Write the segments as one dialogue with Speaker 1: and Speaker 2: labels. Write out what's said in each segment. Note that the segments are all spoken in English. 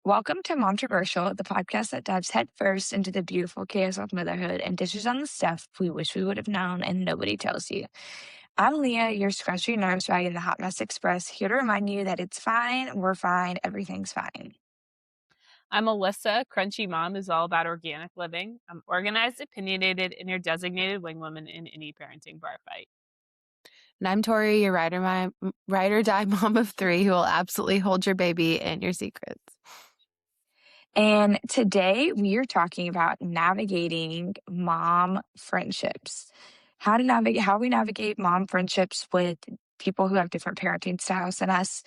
Speaker 1: Welcome to Momtroversial, the podcast that dives headfirst into the beautiful chaos of motherhood and dishes on the stuff we wish we would have known and nobody tells you. I'm Leah, your scratchy nerves ride in the Hot Mess Express, here to remind you that it's fine, we're fine, everything's fine.
Speaker 2: I'm Alyssa. Crunchy Mom is all about organic living. I'm organized, opinionated, and your designated wingwoman in any parenting bar fight.
Speaker 3: And I'm Tori, your ride or die mom of three who will absolutely hold your baby and your secrets.
Speaker 1: And today we are talking about navigating mom friendships. How we navigate mom friendships with people who have different parenting styles than us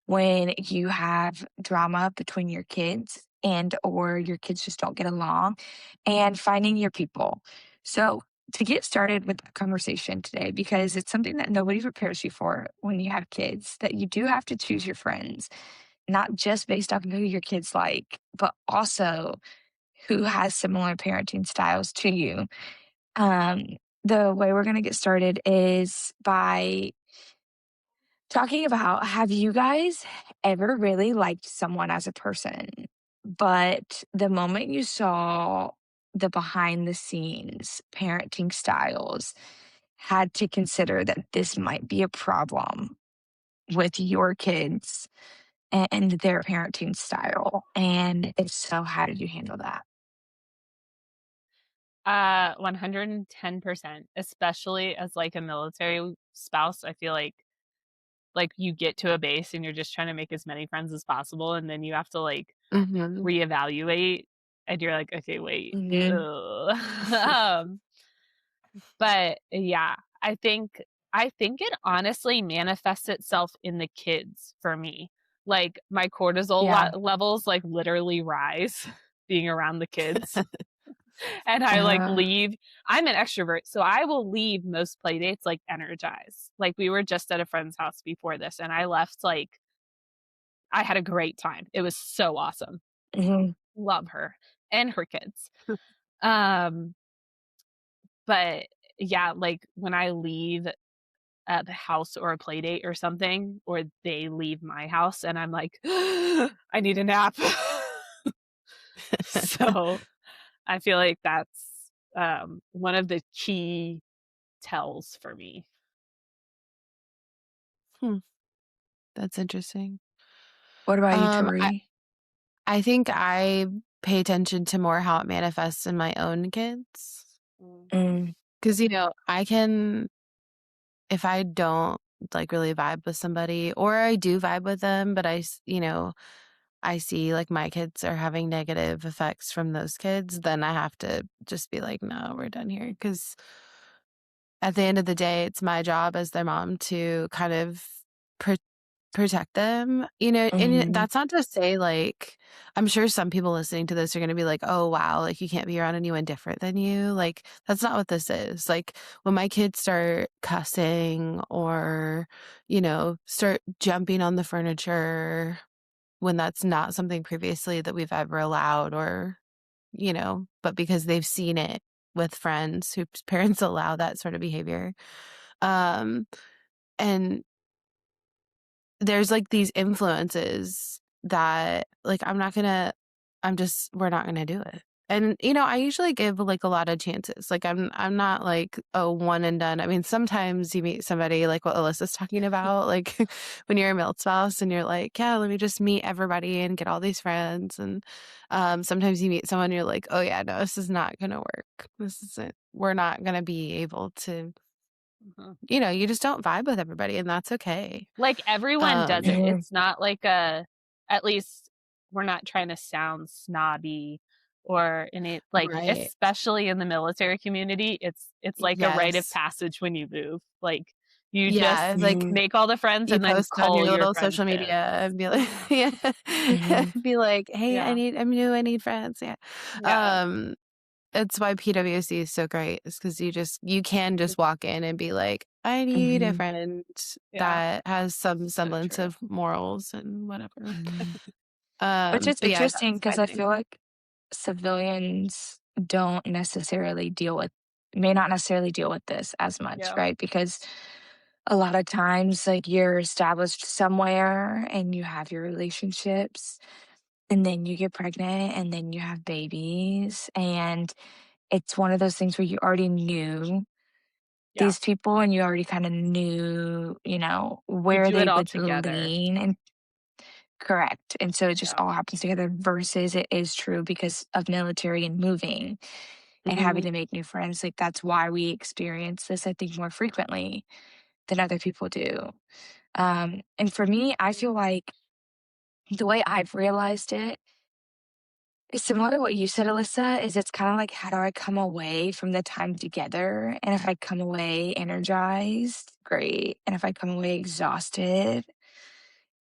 Speaker 1: when you have drama between your kids and or your kids just don't get along and finding your people. So to get started with the conversation today, because it's something that nobody prepares you for when you have kids, that you do have to choose your friends not just based off of who your kids like, but also who has similar parenting styles to you. Um, the way we're going to get started is by talking about, have you guys ever really liked someone as a person, but the moment you saw the behind the scenes parenting styles, had to consider that this might be a problem with your kids and their parenting style? And if so, how did you handle that?
Speaker 2: 110%, especially as like a military spouse. I feel like you get to a base and you're just trying to make as many friends as possible, and then you have to like
Speaker 3: Mm-hmm.
Speaker 2: reevaluate, and you're like, okay, wait.
Speaker 1: Mhm.
Speaker 2: Ugh. But yeah, I think I think it honestly manifests itself in the kids for me. Like my cortisol
Speaker 1: Yeah.
Speaker 2: levels like literally rise being around the kids. And I like
Speaker 1: Uh,
Speaker 2: leave. I'm an extrovert, so I will leave most play dates like energized. Like we were just at a friend's house before this and I left like I had a great time. It was so awesome.
Speaker 1: mhm.
Speaker 2: Love her and her kids. Um but yeah, like when I leave at the house or a play date or something, or they leave my house and I'm like, I need a nap. So I feel like that's one of the key tells for me.
Speaker 3: That's interesting.
Speaker 1: What about you,
Speaker 3: Um, I,
Speaker 1: Tori?
Speaker 3: I think I pay attention to more how it manifests in my own kids.
Speaker 1: Mm,
Speaker 3: Because, I can, if I don't like really vibe with somebody, or I do vibe with them, but I see like my kids are having negative effects from those kids, then I have to just be like, no, we're done here. Because at the end of the day, it's my job as their mom to kind of pr- protect them, and
Speaker 1: mhm.
Speaker 3: that's not to say like, I'm sure some people listening to this are going to be like, oh, wow, like you can't be around anyone different than you. Like, that's not what this is. Like, when my kids start cussing or, start jumping on the furniture when that's not something previously that we've ever allowed or, but because they've seen it with friends whose parents allow that sort of behavior. Um, and there's like these influences that like we're not gonna do it. And I usually give like a lot of chances. Like I'm not like a one and done. I mean, sometimes you meet somebody like what Alyssa's talking about, like when you're a milk spouse and you're like, yeah, let me just meet everybody and get all these friends. And sometimes you meet someone, you're like, oh yeah, no, this is not gonna work. We're not gonna be able to,
Speaker 2: Mhm.
Speaker 3: you just don't vibe with everybody, and that's okay.
Speaker 2: Like everyone does it.
Speaker 3: Um,
Speaker 1: Mhm.
Speaker 2: It's not like at least we're not trying to sound snobby or any like,
Speaker 3: right.
Speaker 2: especially in the military community, it's like a rite of
Speaker 3: Yes.
Speaker 2: passage when you move. Like you just
Speaker 3: Yeah, like,
Speaker 1: Mhm.
Speaker 2: make all the friends
Speaker 3: you
Speaker 2: and then
Speaker 3: post on
Speaker 2: call
Speaker 3: your
Speaker 2: your
Speaker 3: little
Speaker 2: friends
Speaker 3: social media
Speaker 2: kids.
Speaker 3: and be like yeah.
Speaker 1: Mhm.
Speaker 3: Be like, "Hey,
Speaker 2: Yeah.
Speaker 3: I'm new, I need friends." Yeah.
Speaker 2: Yeah.
Speaker 3: Um, it's why PWC is so great, is 'cause you can just walk in and be like, "I need a
Speaker 1: Mhm.
Speaker 3: friend
Speaker 2: Yeah.
Speaker 3: that has some
Speaker 2: So
Speaker 3: semblance
Speaker 2: true.
Speaker 3: of morals and whatever."
Speaker 1: Mhm. Which is
Speaker 3: But yeah,
Speaker 1: interesting
Speaker 3: that's
Speaker 1: because
Speaker 3: my
Speaker 1: I
Speaker 3: thing.
Speaker 1: feel like civilians don't necessarily may not necessarily deal with this as much,
Speaker 2: Yeah.
Speaker 1: right? Because a lot of times, like, you're established somewhere and you have your relationships. and then you get pregnant, and then you have babies, and it's one of those things where you already knew
Speaker 2: Yeah.
Speaker 1: these people and you already kinda knew,
Speaker 2: You
Speaker 1: where
Speaker 2: do it
Speaker 1: they
Speaker 2: all
Speaker 1: would
Speaker 2: together.
Speaker 1: lean and correct, and so it just
Speaker 2: Yeah.
Speaker 1: all happens together versus it is true because of military and moving and having
Speaker 3: Mhm.
Speaker 1: to make new friends, like, that's why we experience this, I think, more frequently than other people do. And for me, I feel like the way I've realized it is similar to what you said, Alyssa, is it's kinda like, how do I come away from the time together? And if I come away energized, great, and if I come away exhausted,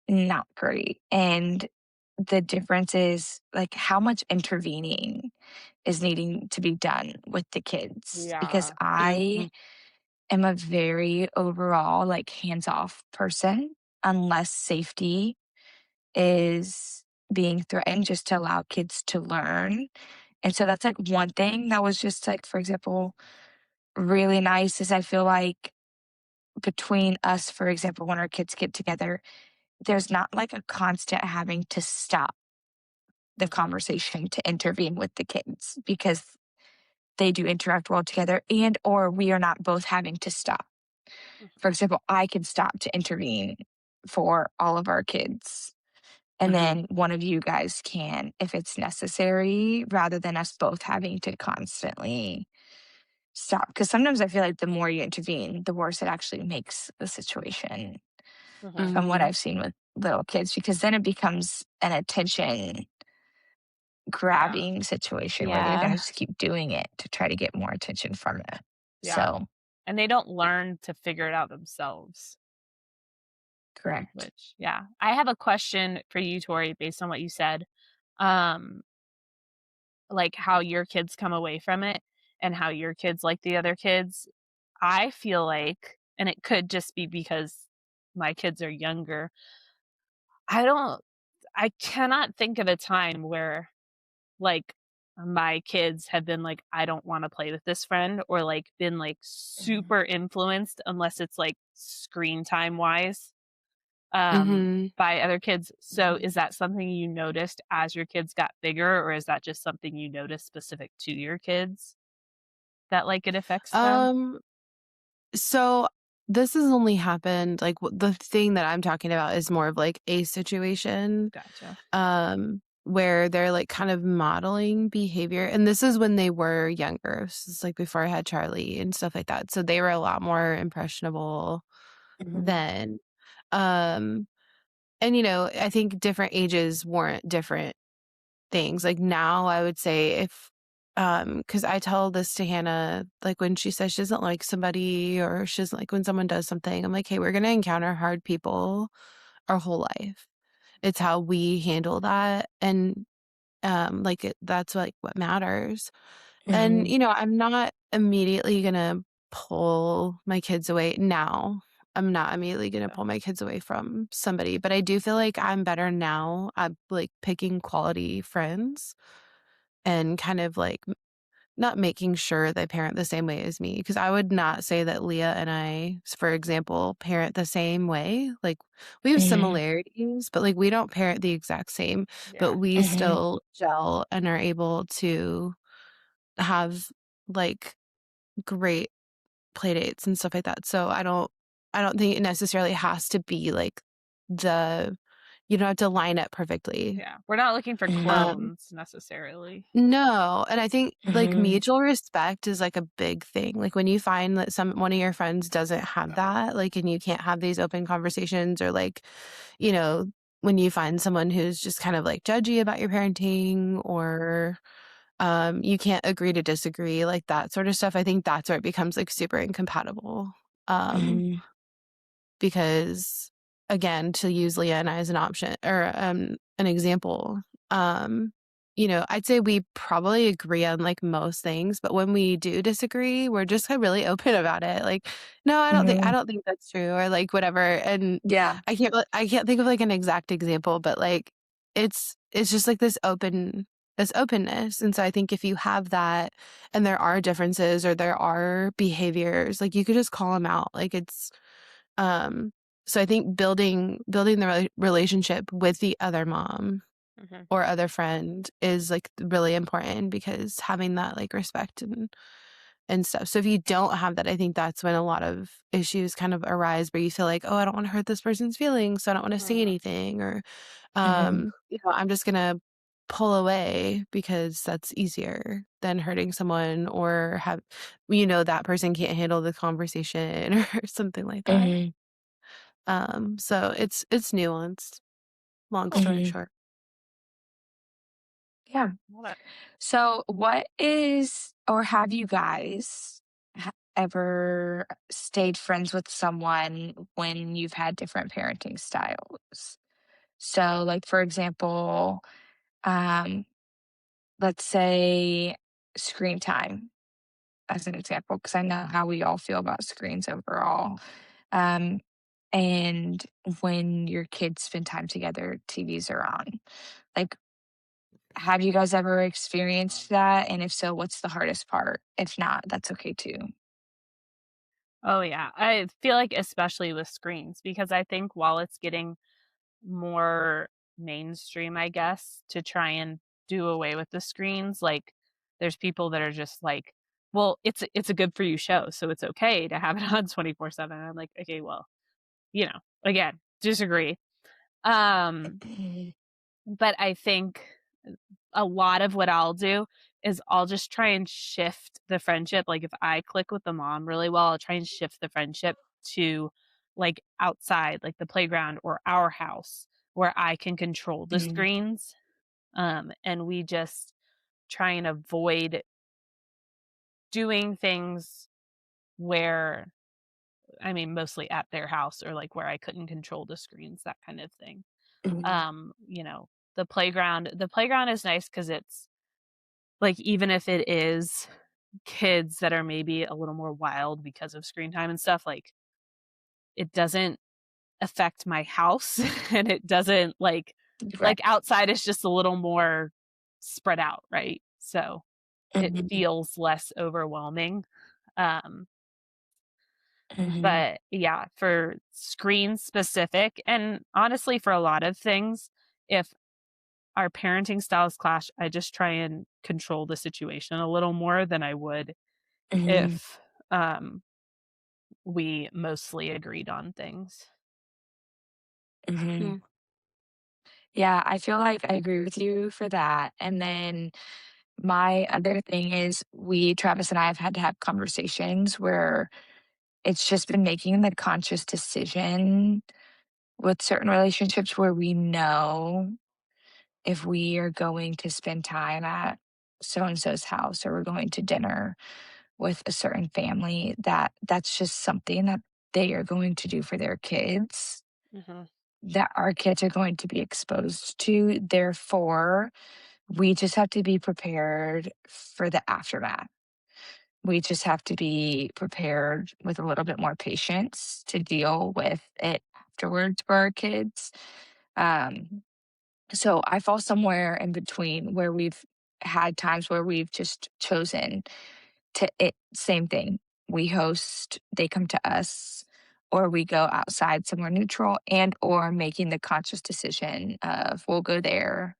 Speaker 1: not great, and the difference is, like, how much intervening is needing to be done with the kids, because
Speaker 2: Yeah.
Speaker 1: I
Speaker 3: Mhm.
Speaker 1: am a very overall, like, hands-off person unless safety is being threatened just to allow kids to learn. And so that's like one thing that was just like, for example, really nice is I feel like between us, for example, when our kids get together, there's not like a constant having to stop the conversation to intervene with the kids because they do interact well together and or we are not both having to stop. For example, I can stop to intervene for all of our kids. And
Speaker 3: Mhm.
Speaker 1: then one of you guys can if it's necessary rather than us both having to constantly stop. Because sometimes I feel like the more you intervene, the worse it actually makes the situation
Speaker 2: Mhm.
Speaker 1: from what
Speaker 3: Mhm.
Speaker 1: I've seen with little kids, because then it becomes an attention
Speaker 2: Yeah.
Speaker 1: grabbing situation where they're going
Speaker 3: Yeah.
Speaker 1: to just keep doing it to try to get more attention from it.
Speaker 2: Yeah.
Speaker 1: So,
Speaker 2: And they don't learn to figure it out themselves,
Speaker 1: correct.
Speaker 2: which yeah. I have a question for you, Tori, based on what you said. Um, like how your kids come away from it and how your kids like the other kids. I feel like, and it could just be because my kids are younger, I don't I cannot think of a time where, like, my kids have been like, "I don't wanna play with this friend," or, like, been, like,
Speaker 1: Mhm.
Speaker 2: super influenced unless it's, like, screen time wise,
Speaker 3: Mhm.
Speaker 2: by other kids. So, is
Speaker 1: Mhm.
Speaker 2: that something you noticed as your kids got bigger, or is that just something you noticed specific to your kids that, like, it affects them?
Speaker 3: Um, so this has only happened like the thing that I'm talking about is more of like a situation
Speaker 2: Gotcha.
Speaker 3: where they're like kind of modeling behavior, and this is when they were younger. This is like before I had Charlie and stuff like that. So they were a lot more impressionable
Speaker 1: Mhm.
Speaker 3: then. Um and I think different ages warrant different things. Like now I would say if because I tell this to Hannah, like when she says she doesn't like somebody or she doesn't like when someone does something, I'm like, hey, we're gonna encounter hard people our whole life. It's how we handle that. And that's like what matters. And
Speaker 1: Mhm.
Speaker 3: I'm not immediately gonna pull my kids away now. I'm not immediately gonna
Speaker 2: Yeah.
Speaker 3: pull my kids away from somebody, but I do feel like I'm better now at like picking quality friends and kind of like not making sure they parent the same way as me. Because I would not say that Leah and I, for example, parent the same way. Like we have
Speaker 1: Mhm.
Speaker 3: similarities, but like we don't parent the exact same, but
Speaker 2: Yeah.
Speaker 3: we
Speaker 1: Mhm.
Speaker 3: still gel and are able to have like great play dates and stuff like that. So I don't think it necessarily has to be like the you don't have to line up perfectly.
Speaker 2: Yeah. We're not looking for
Speaker 1: Mhm.
Speaker 3: Um
Speaker 2: clones necessarily.
Speaker 3: no, and I think like
Speaker 1: Mhm.
Speaker 3: mutual respect is like a big thing. Like when you find that one of your friends doesn't have that, like and you can't have these open conversations or like, you know, when you find someone who's just kind of like judgy about your parenting or you can't agree to disagree, like that sort of stuff. I think that's where it becomes like super incompatible. Um,
Speaker 1: Mhm.
Speaker 3: because again, to use Leah and I as an option or an example, um, I'd say we probably agree on like most things, but when we do disagree, we're just kind of really open about it. Like, no, I
Speaker 1: Mhm.
Speaker 3: don't think that's true, or like whatever. And
Speaker 1: Yeah.
Speaker 3: I can't think of like an exact example, but like it's just like this openness. And so I think if you have that and there are differences or there are behaviors, like you could just call them out. Like um, so I think building the relationship with the other mom.
Speaker 2: Mhm.
Speaker 3: or other friend is like really important, because having that like respect and stuff. So if you don't have that, I think that's when a lot of issues kind of arise, where you feel like, oh, I don't want to hurt this person's feelings, so I don't want to say
Speaker 2: Mhm.
Speaker 3: anything, or
Speaker 1: Mhm.
Speaker 3: I'm just gonna pull away because that's easier than hurting someone, or have that person can't handle the conversation or something like that.
Speaker 1: Mhm.
Speaker 3: So it's nuanced, long
Speaker 2: Cool.
Speaker 3: story
Speaker 1: Mhm.
Speaker 3: short.
Speaker 1: Yeah.
Speaker 2: Love it.
Speaker 1: So, what is, or have you guys ever stayed friends with someone when you've had different parenting styles? So, like, for example, um, let's say screen time as an example, because I know how we all feel about screens overall. Um, and when your kids spend time together, TVs are on. Like, have you guys ever experienced that? And if so, what's the hardest part? If not, that's okay too.
Speaker 2: Oh, yeah. I feel like especially with screens, because I think while it's getting more mainstream, I guess, to try and do away with the screens, like, there's people that are just like, "Well, it's a good for you show, so it's okay to have it on 24/7." I'm like, "Okay, well, again, disagree." Um,
Speaker 1: Mhm.
Speaker 2: but I think a lot of what I'll do is I'll just try and shift the friendship. Like, if I click with the mom really well, I'll try and shift the friendship to, like, outside, like the playground or our house, where I can control the
Speaker 1: Mhm.
Speaker 2: screens. And we just try and avoid doing things where, I mean, mostly at their house, or like where I couldn't control the screens, that kind of thing.
Speaker 1: Mhm.
Speaker 2: The playground is nice because it's like, even if it is kids that are maybe a little more wild because of screen time and stuff, like, it doesn't affect my house and it doesn't,
Speaker 1: Right.
Speaker 2: outside is just a little more spread out, right? So it
Speaker 1: Mhm.
Speaker 2: feels less overwhelming. Um,
Speaker 1: Mhm.
Speaker 2: but yeah, for screen specific, and honestly for a lot of things, if our parenting styles clash, I just try and control the situation a little more than I would
Speaker 1: Mhm.
Speaker 2: if um we mostly agreed on things.
Speaker 1: Mhm.
Speaker 3: Mm.
Speaker 1: Yeah, I feel like I agree with you for that. And then my other thing is Travis and I have had to have conversations where it's just been making the conscious decision with certain relationships where we know if we are going to spend time at so and so's house or we're going to dinner with a certain family, that that's just something that they are going to do for their kids,
Speaker 2: Mhm.
Speaker 1: that our kids are going to be exposed to. Therefore, we just have to be prepared for the aftermath. We just have to be prepared with a little bit more patience to deal with it afterwards for our kids. Um, so I fall somewhere in between where we've had times where we've just chosen to same thing. We host, they come to us, or we go outside somewhere neutral, and or making the conscious decision of we'll go there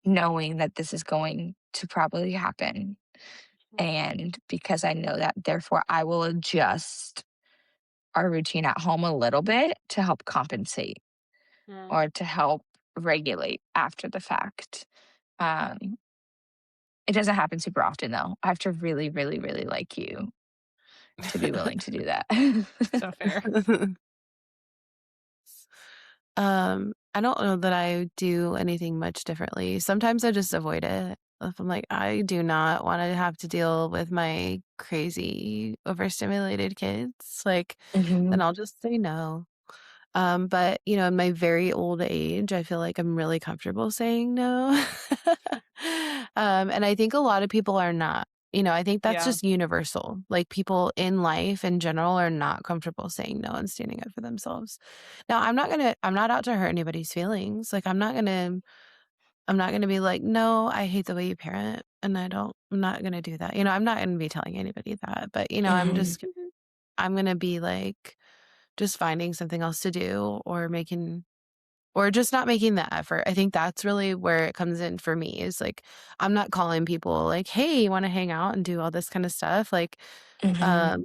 Speaker 1: knowing that this is going to probably happen.
Speaker 2: Mhm.
Speaker 1: And because I know that, therefore I will adjust our routine at home a little bit to help compensate
Speaker 2: Mm.
Speaker 1: or to help regulate after the fact. Um, it doesn't happen super often though. I have to really, really, really like you to be willing to do that.
Speaker 2: So fair.
Speaker 3: I don't know that I do anything much differently. Sometimes I just avoid it. If I'm like, I do not want to have to deal with my crazy overstimulated kids, like, then
Speaker 1: Mhm,
Speaker 3: I'll just say no. But in my very old age, I feel like I'm really comfortable saying no. And I think a lot of people are not. I think that's
Speaker 2: Yeah.
Speaker 3: just universal. Like, people in life in general are not comfortable saying no and standing up for themselves. Now, I'm not out to hurt anybody's feelings. Like, I'm not gonna be like, no, I hate the way you parent, and I'm not gonna do that. I'm not gonna be telling anybody that, but
Speaker 1: mhm,
Speaker 3: I'm gonna be like, just finding something else to do, or making or just not making the effort. I think that's really where it comes in for me is like, I'm not calling people like, "Hey, you wanna hang out and do all this kind of stuff?" Like,
Speaker 1: Mhm.
Speaker 3: um,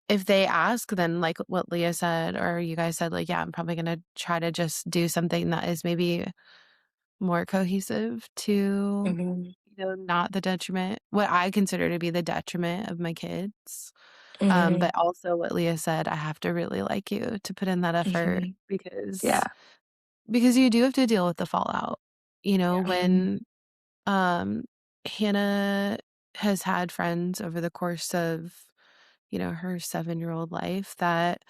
Speaker 3: if they ask, then like what Leah said or you guys said, like, yeah, I'm probably gonna try to just do something that is maybe more cohesive to,
Speaker 1: Mhm.
Speaker 3: not the detriment what I consider to be the detriment of my kids.
Speaker 1: Mhm.
Speaker 3: But also what Leah said, I have to really like you to put in that effort
Speaker 1: Mhm.
Speaker 3: because
Speaker 1: Yeah.
Speaker 3: you do have to deal with the fallout.
Speaker 2: Yeah.
Speaker 1: Mhm.
Speaker 3: When um Hannah has had friends over the course of, her 7-year-old life that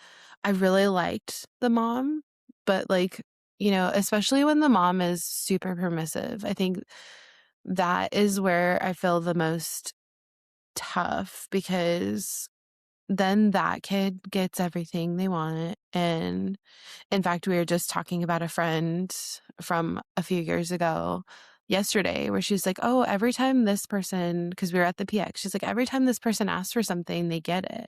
Speaker 3: I really liked the mom, but like, especially when the mom is super permissive, I think that is where I feel the most tough because then that kid gets everything they want. And in fact, we were just talking about a friend from a few years ago yesterday where she's like, oh, every time this person, because we were at the PX, she's like, every time this person asks for something, they get it.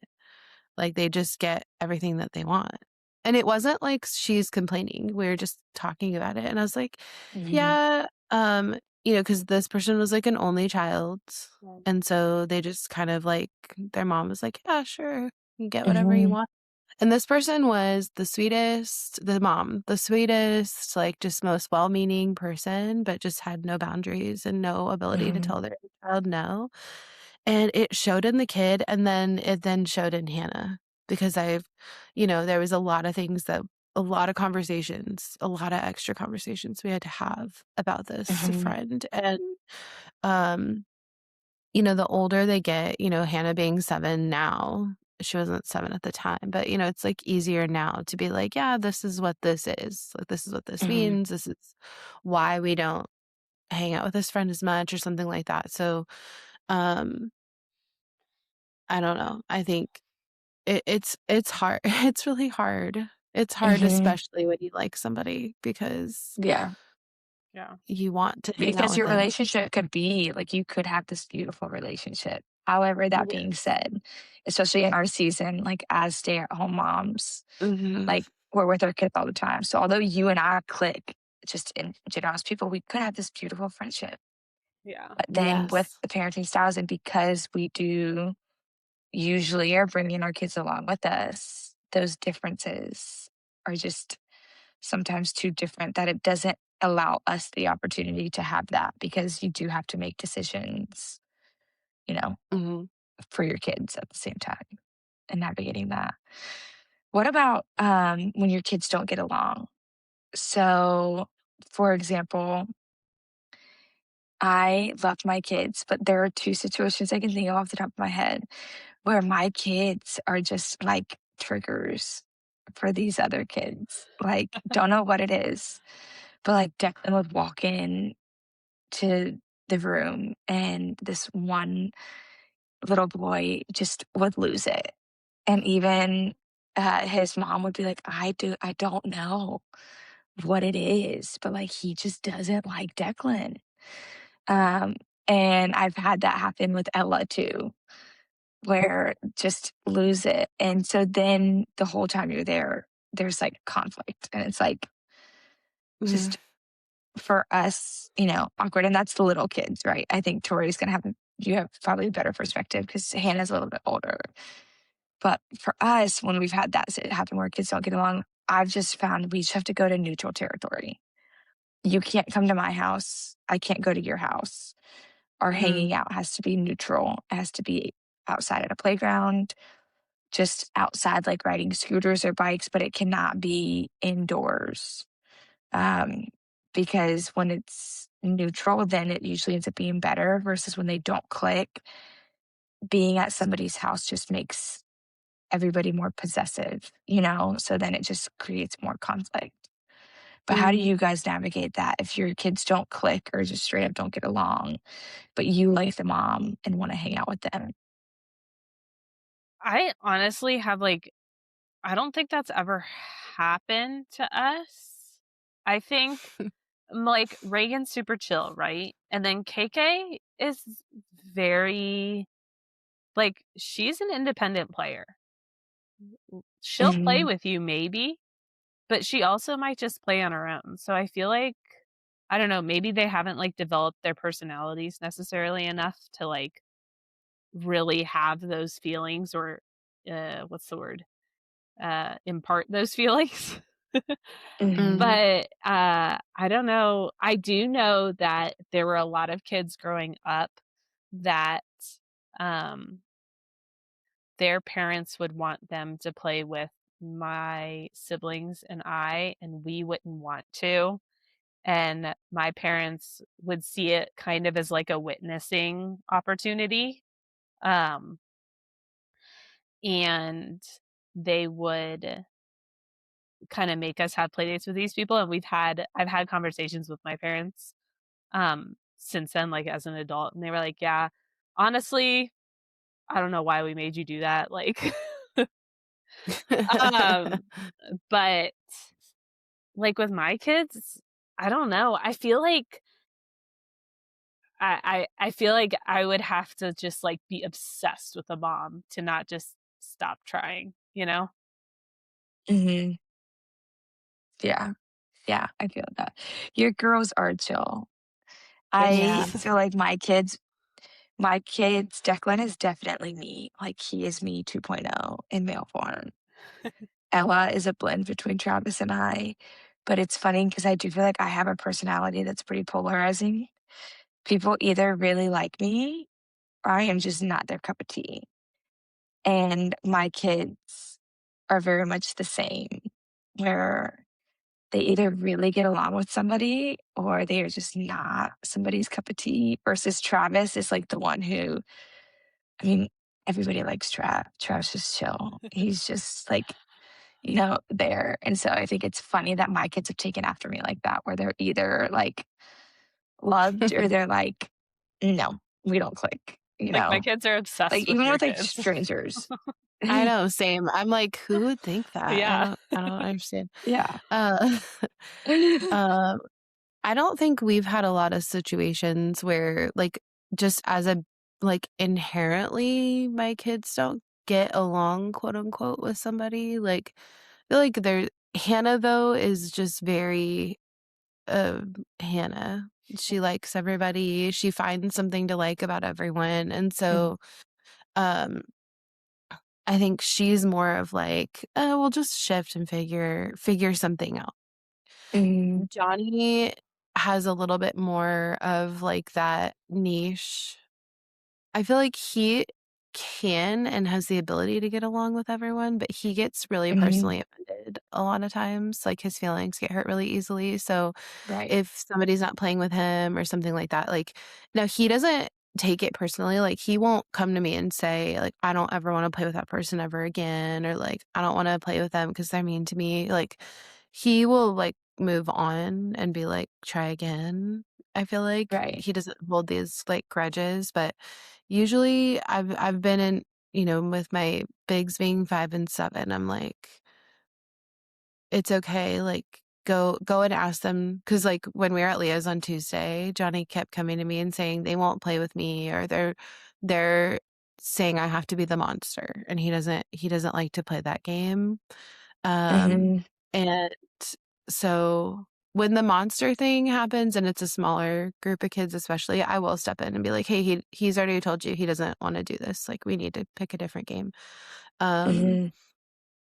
Speaker 3: Like they just get everything that they want. And it wasn't like she's complaining. We were just talking about it. And I was like,
Speaker 1: Mhm.
Speaker 3: yeah, because this person was like an only child. And so they just kind of like, their mom was like, yeah, sure, you get whatever you
Speaker 1: Mhm.
Speaker 3: want. And this person was the sweetest, the mom, the sweetest, like just most well meaning person, but just had no boundaries and no ability to
Speaker 1: Mhm.
Speaker 3: tell their child no. And it showed in the kid, and then it then showed in Hannah because there was a lot of things that a lot of conversations, a lot of extra conversations we had to have about this
Speaker 1: Mhm.
Speaker 3: friend. And, um, the older they get, Hannah being 7 now, she wasn't 7 at the time, but, it's like easier now to be like, yeah, this is what this is. Like, this is what this
Speaker 1: Mhm.
Speaker 3: means. This is why we don't hang out with this friend as much or something like that. So, um, I don't know. I think it's hard. It's really hard. It's hard,
Speaker 1: Mhm.
Speaker 3: especially when you like somebody because
Speaker 1: Yeah.
Speaker 2: Yeah.
Speaker 3: you want to hang out
Speaker 1: Because
Speaker 3: with
Speaker 1: your
Speaker 3: them.
Speaker 1: relationship could be like, you could have this beautiful relationship. However, that being
Speaker 3: Yes.
Speaker 1: said, especially in our season, like as stay-at-home moms,
Speaker 3: Mhm.
Speaker 1: like we're with our kids all the time. So although you and I click just in general as people, we could have this beautiful friendship.
Speaker 2: Yeah.
Speaker 1: But then with
Speaker 3: Yes.
Speaker 1: the parenting styles, and because we do usually are bringing our kids along with us, those differences are just sometimes too different that it doesn't allow us the opportunity to have that because you do have to make decisions, you know,
Speaker 3: Mhm.
Speaker 1: for your kids at the same time and navigating that. What about when your kids don't get along? So, for example, I love my kids, but there are two situations I can think of off the top of my head where my kids are just like triggers for these other kids. Like, don't know what it is, but like Declan would walk in to the room and this one little boy just would lose it. And even his mom would be like, I don't know what it is, but like he just doesn't like Declan. Um, and I've had that happen with Ella too, where just lose it. And so then the whole time you're there, there's like conflict. And it's like
Speaker 3: Mhm.
Speaker 1: just for us, awkward. And that's the little kids, right? I think Tori's gonna have you have probably a better perspective because Hannah's a little bit older. But for us, when we've had that happen where kids don't get along, I've just found we just have to go to neutral territory. You can't come to my house. I can't go to your house. Our
Speaker 3: Mhm.
Speaker 1: hanging out has to be neutral. It has to be outside at a playground, just outside, like riding scooters or bikes, but it cannot be indoors. Um, because when it's neutral, then it usually ends up being better versus when they don't click. Being at somebody's house just makes everybody more possessive, So then it just creates more conflict. But how do
Speaker 3: Mhm.
Speaker 1: you guys navigate that if your kids don't click or just straight up don't get along, but you like the mom and want to hang out with them?
Speaker 2: I honestly have I don't think that's ever happened to us. I think like Reagan's super chill, right? And then KK is very she's an independent player. She'll play
Speaker 1: Mhm.
Speaker 2: with you maybe, but she also might just play on her own. So I feel like I don't know, maybe they haven't, like, developed their personalities necessarily enough to, like, really have those feelings or, what's the word? Impart those feelings.
Speaker 1: Mhm.
Speaker 3: Mhm.
Speaker 2: But, I don't know. I do know that there were a lot of kids growing up that, um, their parents would want them to play with my siblings and we wouldn't want to. And my parents would see it kind of as like a witnessing opportunity. Um, and they would kind of make us have playdates with these people. And I've had conversations with my parents since then, like as an adult, and they were like, yeah, honestly, I don't know why we made you do that. Like, um, but like with my kids, I don't know. I feel like I would have to just, like, be obsessed with a mom to not just stop trying, you know?
Speaker 1: Mhm. Yeah. Yeah, I feel that. Your girls are chill.
Speaker 2: They're
Speaker 1: I
Speaker 3: Yeah.
Speaker 2: sweet.
Speaker 1: feel like my kids Declan is definitely me, like, he is me 2.0 in male form. Ella is a blend between Travis and I, but it's funny because I do feel like I have a personality that's pretty polarizing. People either really like me or I am just not their cup of tea, and my kids are very much the same, where they either really get along with somebody or they are just not somebody's cup of tea, versus Travis is, like, the one who I mean, everybody likes Trav. Trav's just chill. He's just, like, there. And so I think it's funny that my kids have taken after me like that, where they're either like loved or they're like, no, we don't click,
Speaker 2: Like, my kids are obsessed
Speaker 1: like
Speaker 2: with
Speaker 1: even
Speaker 2: your
Speaker 1: with like
Speaker 2: kids.
Speaker 1: strangers.
Speaker 3: I know, same. I'm like, who would think that?
Speaker 2: Yeah.
Speaker 3: I don't understand.
Speaker 1: Yeah.
Speaker 3: Uh, um, I don't think we've had a lot of situations where, like, just as a like, inherently, my kids don't get along, quote, unquote, with somebody, like, I feel like Hannah, though, is just very, Hannah. She likes everybody, she finds something to like about everyone, and
Speaker 1: Mhm.
Speaker 3: so, um, I think she's more of like, "Oh, we'll just shift and figure something out."
Speaker 1: Mhm.
Speaker 3: Johnny has a little bit more of, like, that niche. I feel like he can and has the ability to get along with everyone, but he gets really
Speaker 1: Mhm.
Speaker 3: personally offended a lot of times, like, his feelings get hurt really easily, so
Speaker 1: Right.
Speaker 3: if somebody's not playing with him or something like that, like now he doesn't take it personally, like, he won't come to me and say, like, "I don't ever wanna play with that person ever again," or, like, "I don't wanna play with them because 'cause they're mean to me," like, he will, like, move on and be like, "Try again." I feel like
Speaker 1: Right.
Speaker 3: he doesn't hold these, like, grudges, but usually I've been in with my bigs being 5 and 7, I'm like, "It's okay, like, go and ask them." Because like, when we were at Leah's on Tuesday, Johnny kept coming to me and saying, "They won't play with me," or they're saying I have to be the monster, and he doesn't like to play that game.
Speaker 1: Mhm.
Speaker 3: And so when the monster thing happens and it's a smaller group of kids especially, I will step in and be like, "Hey, he's already told you he doesn't wanna do this, like, we need to pick a different game." Um,
Speaker 1: Mhm.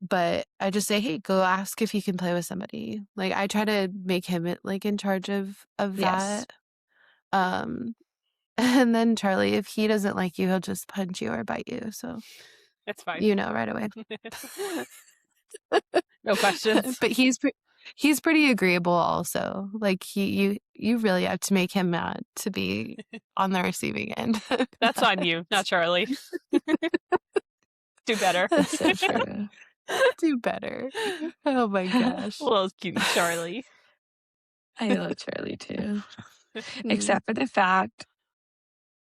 Speaker 3: but I just say, "Hey, go ask if he can play with somebody." Like, I try to make him, like, in charge of
Speaker 1: Yes.
Speaker 3: that. Um, and then Charlie, if he doesn't like you, he'll just punch you or bite you, so
Speaker 2: It's fine.
Speaker 3: you know right away.
Speaker 2: No questions.
Speaker 3: But he's pretty agreeable also. Like, you really have to make him mad to be on the receiving end.
Speaker 2: That's on you, not Charlie. Do better.
Speaker 1: That's so true.
Speaker 3: Do better. Oh my gosh.
Speaker 2: Little cutie Charlie.
Speaker 1: I love Charlie too,
Speaker 3: Mm.
Speaker 1: except for the fact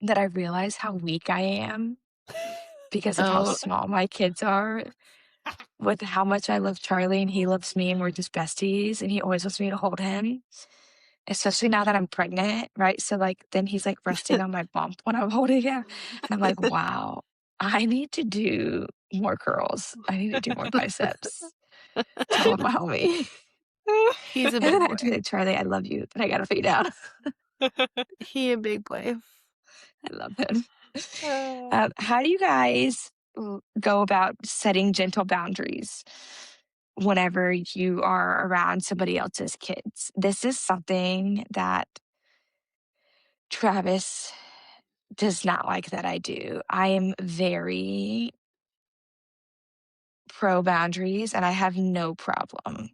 Speaker 1: that I realize how weak I am because of how
Speaker 3: Oh,
Speaker 1: small my kids are, with how much I love Charlie and he loves me and we're just besties and he always wants me to hold him, especially now that I'm pregnant, right? So, like, then he's, like, resting on my bump when I'm holding him, and I'm like, "Wow, I need to do more curls. I need to do more biceps." Tell him about me.
Speaker 3: He's a
Speaker 1: And then
Speaker 3: big
Speaker 1: I do
Speaker 3: boy.
Speaker 1: like, "Charlie, I love you, but I gotta put you down."
Speaker 3: He a big boy.
Speaker 1: I love him.
Speaker 2: Uh,
Speaker 1: How do you guys go about setting gentle boundaries whenever you are around somebody else's kids? This is something that Travis does not like that I do. I am very pro boundaries and I have no problem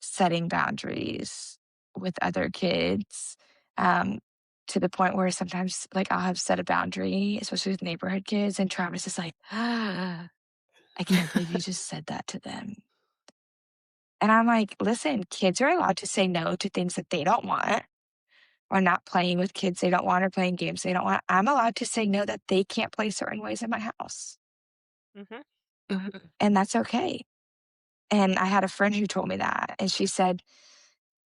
Speaker 1: setting boundaries with other kids. Um, to the point where sometimes like I'll have set a boundary, especially with neighborhood kids, and Travis is like, I can't believe you just said that to them. And I'm like, listen, kids are allowed to say no to things that they don't want, or not playing with kids they don't want, or playing games they don't want. I'm allowed to say no that they can't play certain ways in my house.
Speaker 2: mhm.
Speaker 3: Mhm.
Speaker 1: And that's okay. And I had a friend who told me that. And she said,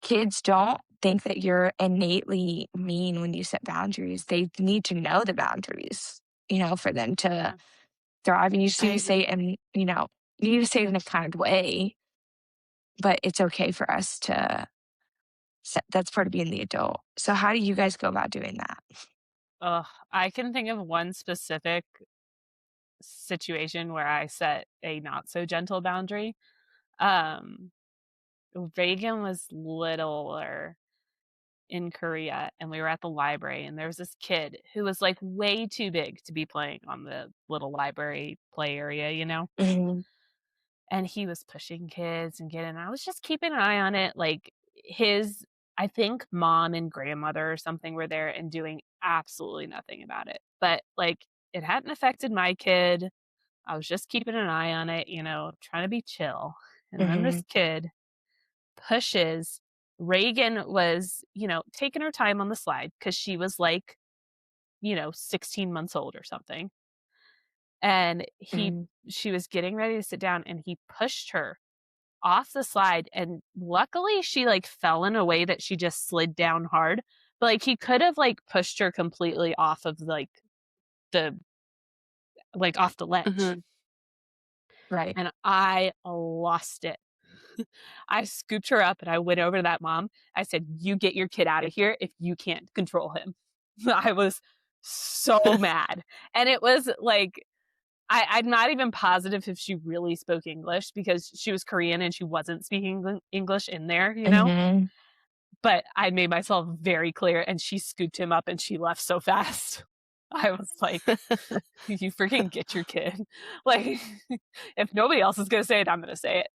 Speaker 1: kids don't think that you're innately mean when you set boundaries. They need to know the boundaries, for them to
Speaker 2: Yeah.
Speaker 1: thrive. And you just
Speaker 3: I
Speaker 1: need to say
Speaker 3: agree.
Speaker 1: it in, you need to say it in a kind way, but it's okay for us to set, that's part of being the adult. So how do you guys go about doing that?
Speaker 2: Ugh, I can think of one specific situation where I set a not so gentle boundary. Um, Reagan was littler in Korea, and we were at the library, and there was this kid who was like way too big to be playing on the little library play area.
Speaker 1: Mhm,
Speaker 2: And he was pushing kids and getting, I was just keeping an eye on it. Like his, I think mom and grandmother or something were there and doing absolutely nothing about it. But like it hadn't affected my kid. I was just keeping an eye on it, trying to be chill. And then this
Speaker 1: mhm,
Speaker 2: kid pushes. Reagan was, taking her time on the slide because she was like, 16 months old or something. And
Speaker 1: mhm,
Speaker 2: she was getting ready to sit down and he pushed her off the slide, and luckily she like fell in a way that she just slid down hard, but like he could have like pushed her completely off of the off the ledge.
Speaker 3: Mhm.
Speaker 1: right.
Speaker 2: And I lost it. I scooped her up and I went over to that mom. I said, you get your kid out of here if you can't control him. I was so mad. And it was like I'm not even positive if she really spoke English because she was Korean and she wasn't speaking English in there.
Speaker 1: Mhm,
Speaker 2: But I made myself very clear and she scooped him up and she left so fast. I was like, you freaking get your kid. Like, if nobody else is going to say it, I'm going to say it.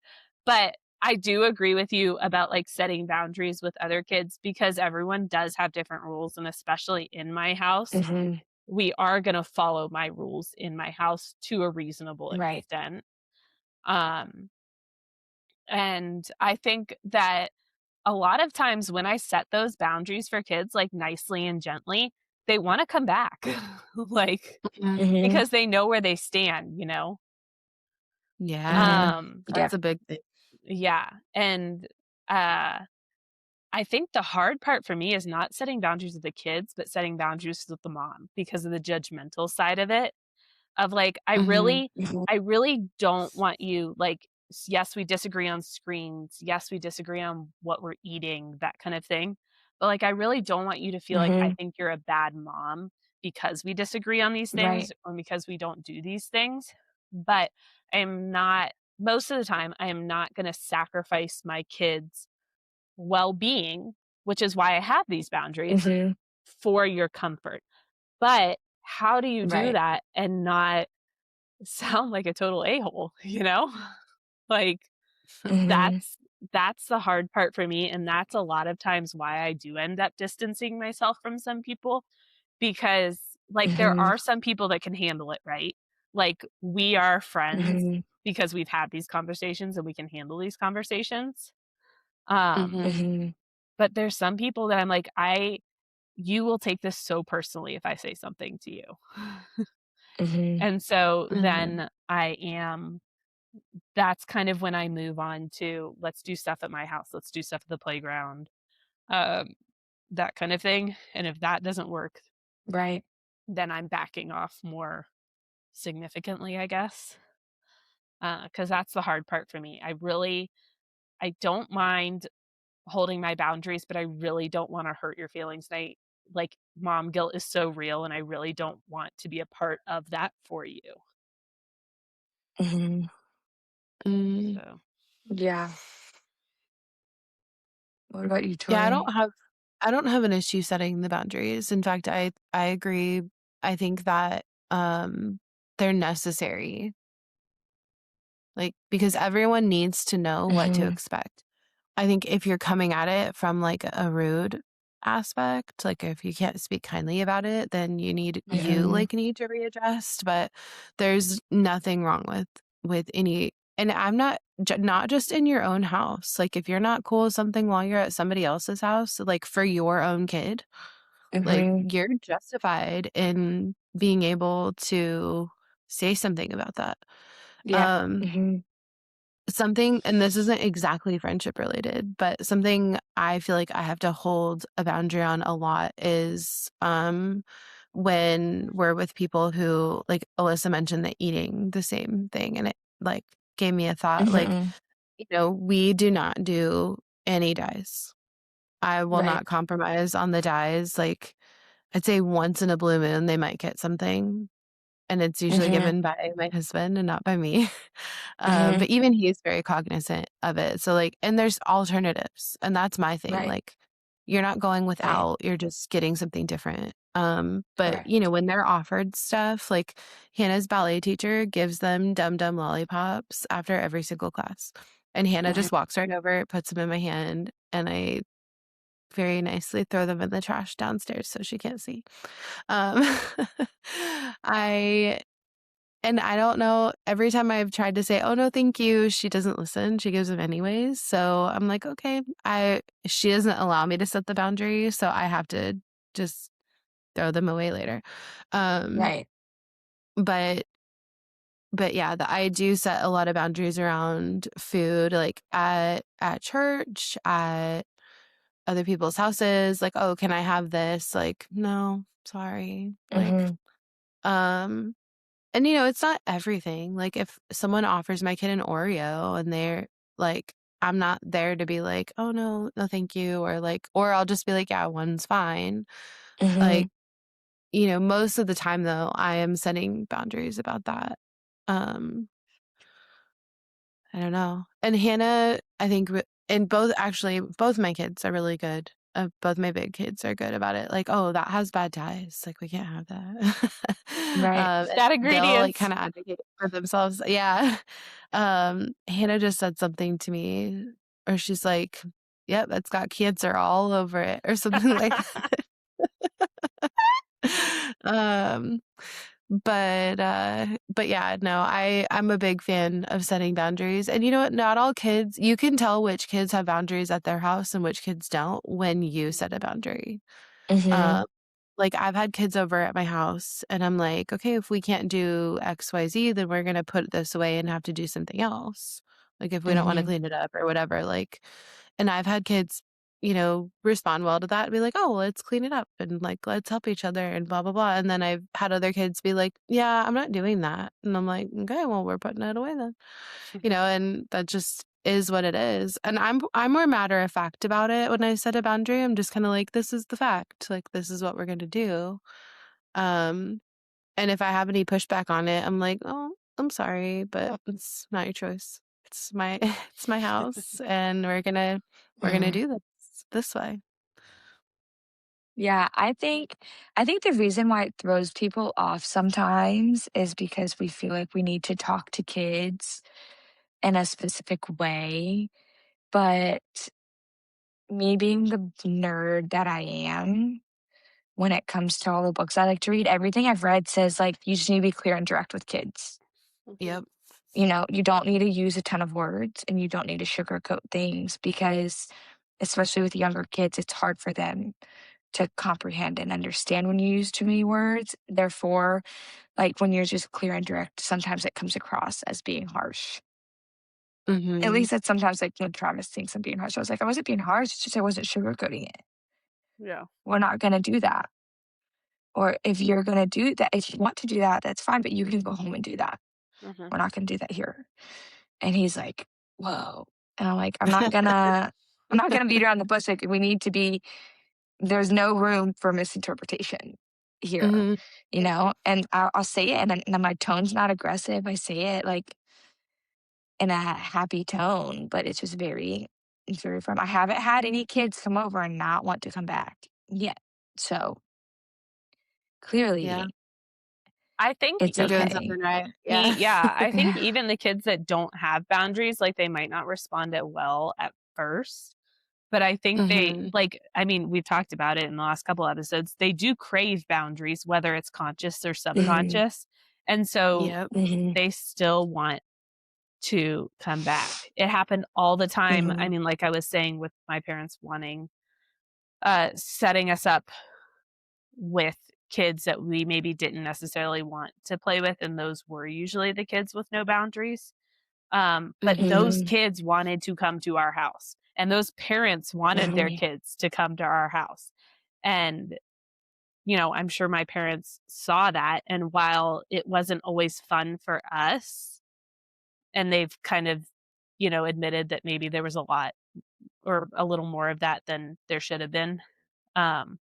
Speaker 2: But I do agree with you about like setting boundaries with other kids because everyone does have different rules. And especially in my house,
Speaker 1: mhm,
Speaker 2: we are going to follow my rules in my house to a reasonable
Speaker 1: right.
Speaker 2: extent. Um, and I think that a lot of times when I set those boundaries for kids, like nicely and gently, they want to come back, like,
Speaker 3: Mhm.
Speaker 1: Mhm,
Speaker 2: because they know where they stand.
Speaker 3: Yeah,
Speaker 1: mhm,
Speaker 2: Um,
Speaker 1: yeah.
Speaker 3: that's a big thing.
Speaker 2: yeah. And uh, I think the hard part for me is not setting boundaries with the kids, but setting boundaries with the mom because of the judgmental side of it. Of like, I
Speaker 3: Mhm.
Speaker 2: really
Speaker 1: Mhm,
Speaker 2: I really don't want you like, yes, we disagree on screens. Yes, we disagree on what we're eating, that kind of thing. But like, I really don't want you to feel like I
Speaker 1: mhm,
Speaker 2: think you're a bad mom because we disagree on these things
Speaker 1: right.
Speaker 2: or because we don't do these things. But I am not, most of the time, I am not going to sacrifice my kids' well-being, which is why I have these boundaries
Speaker 1: Mhm,
Speaker 2: for your comfort. But how do you do
Speaker 1: right.
Speaker 2: that and not sound like a total a-hole, you know? Like
Speaker 1: Mhm,
Speaker 2: that's the hard part for me, and that's a lot of times why I do end up distancing myself from some people because like there
Speaker 1: mhm,
Speaker 2: are some people that can handle it, right? Like we are friends
Speaker 1: mhm,
Speaker 2: because we've had these conversations and we can handle these conversations. Um,
Speaker 3: Mhm.
Speaker 1: mhm,
Speaker 2: but there's some people that I'm like, you will take this so personally if I say something to you.
Speaker 1: mhm,
Speaker 2: And so
Speaker 3: Mhm.
Speaker 2: then that's kind of when I move on to let's do stuff at my house, let's do stuff at the playground, um, that kind of thing. And if that doesn't work,
Speaker 1: right.
Speaker 2: then I'm backing off more significantly, I guess. Because that's the hard part for me. I really I don't mind holding my boundaries, but I really don't wanna hurt your feelings, and I like, mom guilt is so real, and I really don't want to be a part of that for you.
Speaker 1: Mhm.
Speaker 3: Mm.
Speaker 2: So
Speaker 1: Yeah. What about you,
Speaker 3: Yeah,
Speaker 1: Tori?
Speaker 3: I don't have an issue setting the boundaries. In fact, I agree. I think that they're necessary. Like because everyone needs to know what to
Speaker 1: Mhm.
Speaker 3: expect. I think if you're coming at it from like a rude aspect, like if you can't speak kindly about it, then
Speaker 1: Mhm.
Speaker 3: need to readjust, but there's nothing wrong with any, and I'm not not just in your own house. Like if you're not cool with something while you're at somebody else's house, like for your own kid, like
Speaker 1: Mhm.
Speaker 3: you're justified in being able to say something about that.
Speaker 1: Yeah.
Speaker 3: Um
Speaker 1: Mhm.
Speaker 3: Something, and this isn't exactly friendship related, but something I feel like I have to hold a boundary on a lot is, when we're with people who like Alyssa mentioned that eating the same thing, and it, like, gave me a thought, like,
Speaker 1: Mhm.
Speaker 3: we do not do any dyes. I will
Speaker 1: Right.
Speaker 3: not compromise on the dyes, like, I'd say once in a blue moon, they might get something, and it's usually
Speaker 1: Mhm.
Speaker 3: given by my husband and not by me.
Speaker 1: Mhm.
Speaker 3: But even he's very cognizant of it. So, like, and there's alternatives, and that's my thing.
Speaker 1: Right.
Speaker 3: Like, you're not going
Speaker 1: Right.
Speaker 3: without, you're just getting something different. But
Speaker 1: Correct.
Speaker 3: when they're offered stuff, like Hannah's ballet teacher gives them Dum Dum lollipops after every single class. And Hannah
Speaker 1: Mhm.
Speaker 3: just walks right over, puts them in my hand, and I very nicely throw them in the trash downstairs so she can't see. Um, I and I don't know, every time I've tried to say, "Oh, no, thank you," she doesn't listen, she gives them anyways, so I'm like, "Okay." I She doesn't allow me to set the boundary, so I have to just throw them away later. Um,
Speaker 1: Right.
Speaker 3: but yeah, I do set a lot of boundaries around food, like, at church, at other people's houses, like, "Oh, can I have this?" Like, "No, sorry." Like,
Speaker 1: Mhm.
Speaker 3: um and, it's not everything. Like, if someone offers my kid an Oreo and they're like, I'm not there to be like, "Oh, no, no, thank you," or like, or I'll just be like, "Yeah, one's fine." Like,
Speaker 1: Mhm.
Speaker 3: most of the time though, I am setting boundaries about that. Um, I don't know. And Hannah, I think, and both my kids are really good. Both my big kids are good about it. Like, oh, that has bad ties. Like, we can't have that.
Speaker 1: Right.
Speaker 3: And
Speaker 2: bad
Speaker 3: they'll like
Speaker 2: ingredients.
Speaker 3: kind of advocate for themselves. Yeah. Hannah just said something to me, or she's like, "Yep, it's got cancer all over it," or something like that. But yeah, no, I'm a big fan of setting boundaries. And you know what? Not all kids, you can tell which kids have boundaries at their house and which kids don't when you set a boundary.
Speaker 1: Mhm.
Speaker 3: Um, like I've had kids over at my house and I'm like, okay, if we can't do XYZ, then we're gonna put this away and have to do something else. Like if we don't want to
Speaker 1: Mhm.
Speaker 3: clean it up or whatever. Like, and I've had kids, respond well to that and be like, oh, well, let's clean it up and like let's help each other and blah blah blah. And then I've had other kids be like, yeah, I'm not doing that. And I'm like, okay, well, we're putting it away then. And that just is what it is. And I'm more matter of fact about it when I set a boundary. I'm just kind of like, this is the fact. Like this is what we're gonna do. Um, and if I have any pushback on it, I'm like, oh, I'm sorry, but it's not your choice. It's my it's my house, and we're gonna
Speaker 1: Mhm.
Speaker 3: do this way.
Speaker 1: Yeah, I think the reason why it throws people off sometimes is because we feel like we need to talk to kids in a specific way, but me being the nerd that I am, when it comes to all the books I like to read, everything I've read says, like, you just need to be clear and direct with kids.
Speaker 2: Mhm.
Speaker 3: Yep.
Speaker 1: You don't need to use a ton of words and you don't need to sugarcoat things because, especially with younger kids, it's hard for them to comprehend and understand when you use too many words. Therefore, like when you're just clear and direct, sometimes it comes across as being harsh. At
Speaker 3: Mhm.
Speaker 1: least that's sometimes like when Travis thinks I'm being harsh. I was like, I wasn't being harsh, it's just I wasn't sugarcoating it.
Speaker 2: Yeah.
Speaker 1: We're not gonna do that. Or if you're gonna do that, if you want to do that, that's fine, but you can go home and do that.
Speaker 2: Mhm.
Speaker 1: We're not gonna do that here. And he's like, whoa. And I'm like, I'm not gonna beat around the bush. Like, there's no room for misinterpretation here,
Speaker 3: Mhm.
Speaker 1: and I'll say it, and my tone's not aggressive. I say it like in a happy tone, but it's very firm. I haven't had any kids come over and not want to come back yet. So
Speaker 3: Yeah.
Speaker 1: clearly
Speaker 2: I think
Speaker 1: it's
Speaker 3: You're doing
Speaker 1: okay.
Speaker 3: something right. Yeah.
Speaker 2: yeah, I think
Speaker 1: Yeah.
Speaker 2: even the kids that don't have boundaries, like, they might not respond it well at first, but I think
Speaker 3: Mhm.
Speaker 2: I mean, we've talked about it in the last couple episodes, they do crave boundaries, whether it's conscious or
Speaker 1: Mhm.
Speaker 2: subconscious, and so
Speaker 3: Yep.
Speaker 1: Mhm.
Speaker 2: they still want to come back. It happened all the time. I
Speaker 1: Mhm.
Speaker 2: mean, like I was saying with my parents wanting setting us up with kids that we maybe didn't necessarily want to play with, and those were usually the kids with no boundaries. But those
Speaker 3: Mhm.
Speaker 1: Mhm.
Speaker 2: kids wanted to come to our house, and those parents wanted their
Speaker 1: Mhm.
Speaker 2: kids to come to our house. And, I'm sure my parents saw that. And while it wasn't always fun for us, and they've kind of, admitted that maybe there was a lot or a little more of that than there should have been. Um,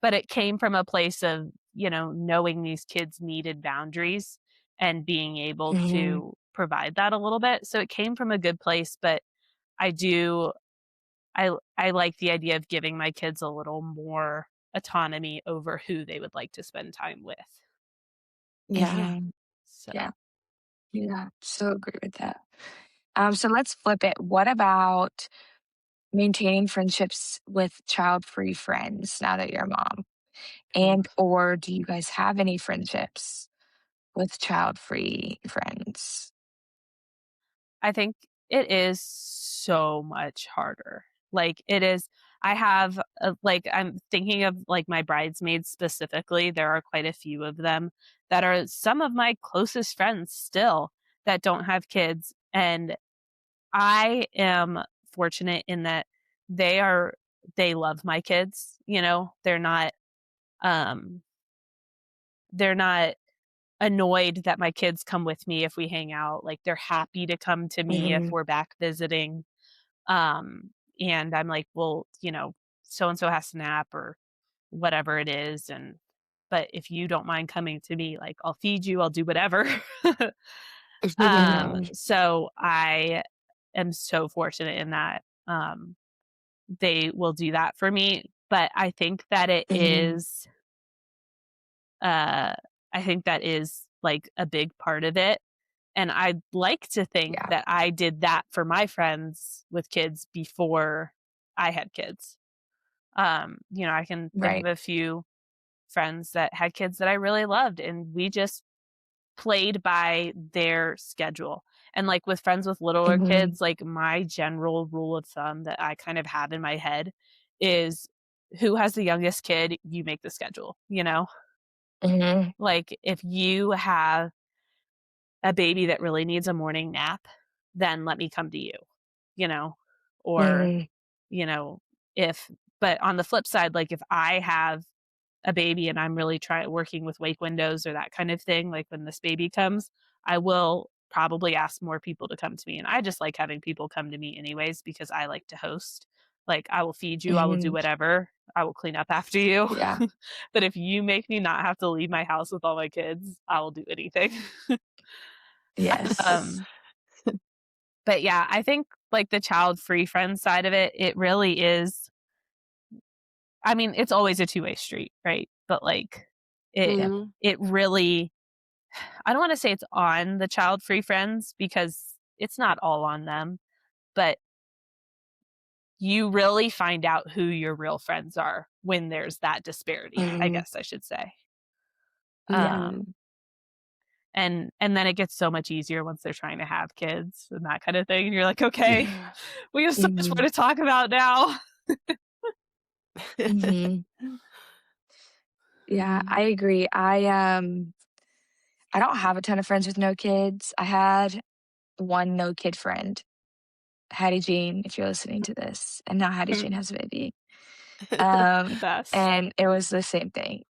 Speaker 2: but it came from a place of, knowing these kids needed boundaries and being able
Speaker 1: Mhm.
Speaker 2: to provide that a little bit. So it came from a good place, but I do I like the idea of giving my kids a little more autonomy over who they would like to spend time with.
Speaker 3: Yeah.
Speaker 1: Mhm.
Speaker 2: So
Speaker 1: Yeah. Yeah. So agree with that. So let's flip it. What about maintaining friendships with child-free friends now that you're a mom?
Speaker 2: ooh,
Speaker 1: And or do you guys have any friendships with child-free friends?
Speaker 2: I think it is so much harder. Like it is I have I'm thinking of like my bridesmaids specifically. There are quite a few of them that are some of my closest friends still that don't have kids, and I am fortunate in that they are they love my kids, um they're not annoyed that my kids come with me if we hang out. Like they're happy to come to me if
Speaker 1: Mhm.
Speaker 2: we're back visiting. Um, and I'm like, well, so and so has to nap or whatever it is. But if you don't mind coming to me, like I'll feed you, I'll do whatever.
Speaker 1: Mhm.
Speaker 2: So I am so fortunate in that they will do that for me. But
Speaker 1: Mhm.
Speaker 2: uh, I think that is like a big part of it. And I'd like to think
Speaker 1: Yeah.
Speaker 2: that I did that for my friends with kids before I had kids. I can think of
Speaker 1: Right.
Speaker 2: a few friends that had kids that I really loved, and we just played by their schedule. And like with friends with littler
Speaker 1: Mhm.
Speaker 2: kids, like my general rule of thumb that I kind of have in my head is who has the youngest kid, you make the schedule.
Speaker 1: Mhm.
Speaker 2: Like if you have a baby that really needs a morning nap, then let me come to you, you know? Or,
Speaker 1: Mhm.
Speaker 2: you know, if but on the flip side, like if I have a baby and I'm really trying working with wake windows or that kind of thing, like when this baby comes, I will probably ask more people to come to me. And I just like having people come to me anyways because I like to host. Like I will feed you, I will do
Speaker 1: Mhm.
Speaker 2: whatever. I will clean up after you.
Speaker 1: Yeah.
Speaker 2: But if you make me not have to leave my house with all my kids, I will do anything.
Speaker 1: Yes.
Speaker 2: um but yeah, I think like the child free friend side of it, it really is. I mean, it's always a two-way street, right? But like it
Speaker 1: Yep.
Speaker 3: Mhm.
Speaker 2: it really I don't want to say it's on the child free friends because it's not all on them, but you really find out who your real friends are when there's that disparity, I
Speaker 1: Mhm.
Speaker 2: guess I should say.
Speaker 1: Yeah.
Speaker 2: Um and then it gets so much easier once they're trying to have kids and that kind of thing. And you're like, okay, we have so much more
Speaker 1: Mhm.
Speaker 2: to talk about now.
Speaker 1: Mhm. Yeah,
Speaker 3: Mhm.
Speaker 1: I agree. I don't have a ton of friends with no kids. I had one no kid friend, Hattie Jean, if you're listening to this, and now Hattie Jean has a baby. Um,
Speaker 2: Best.
Speaker 1: and it was the same thing.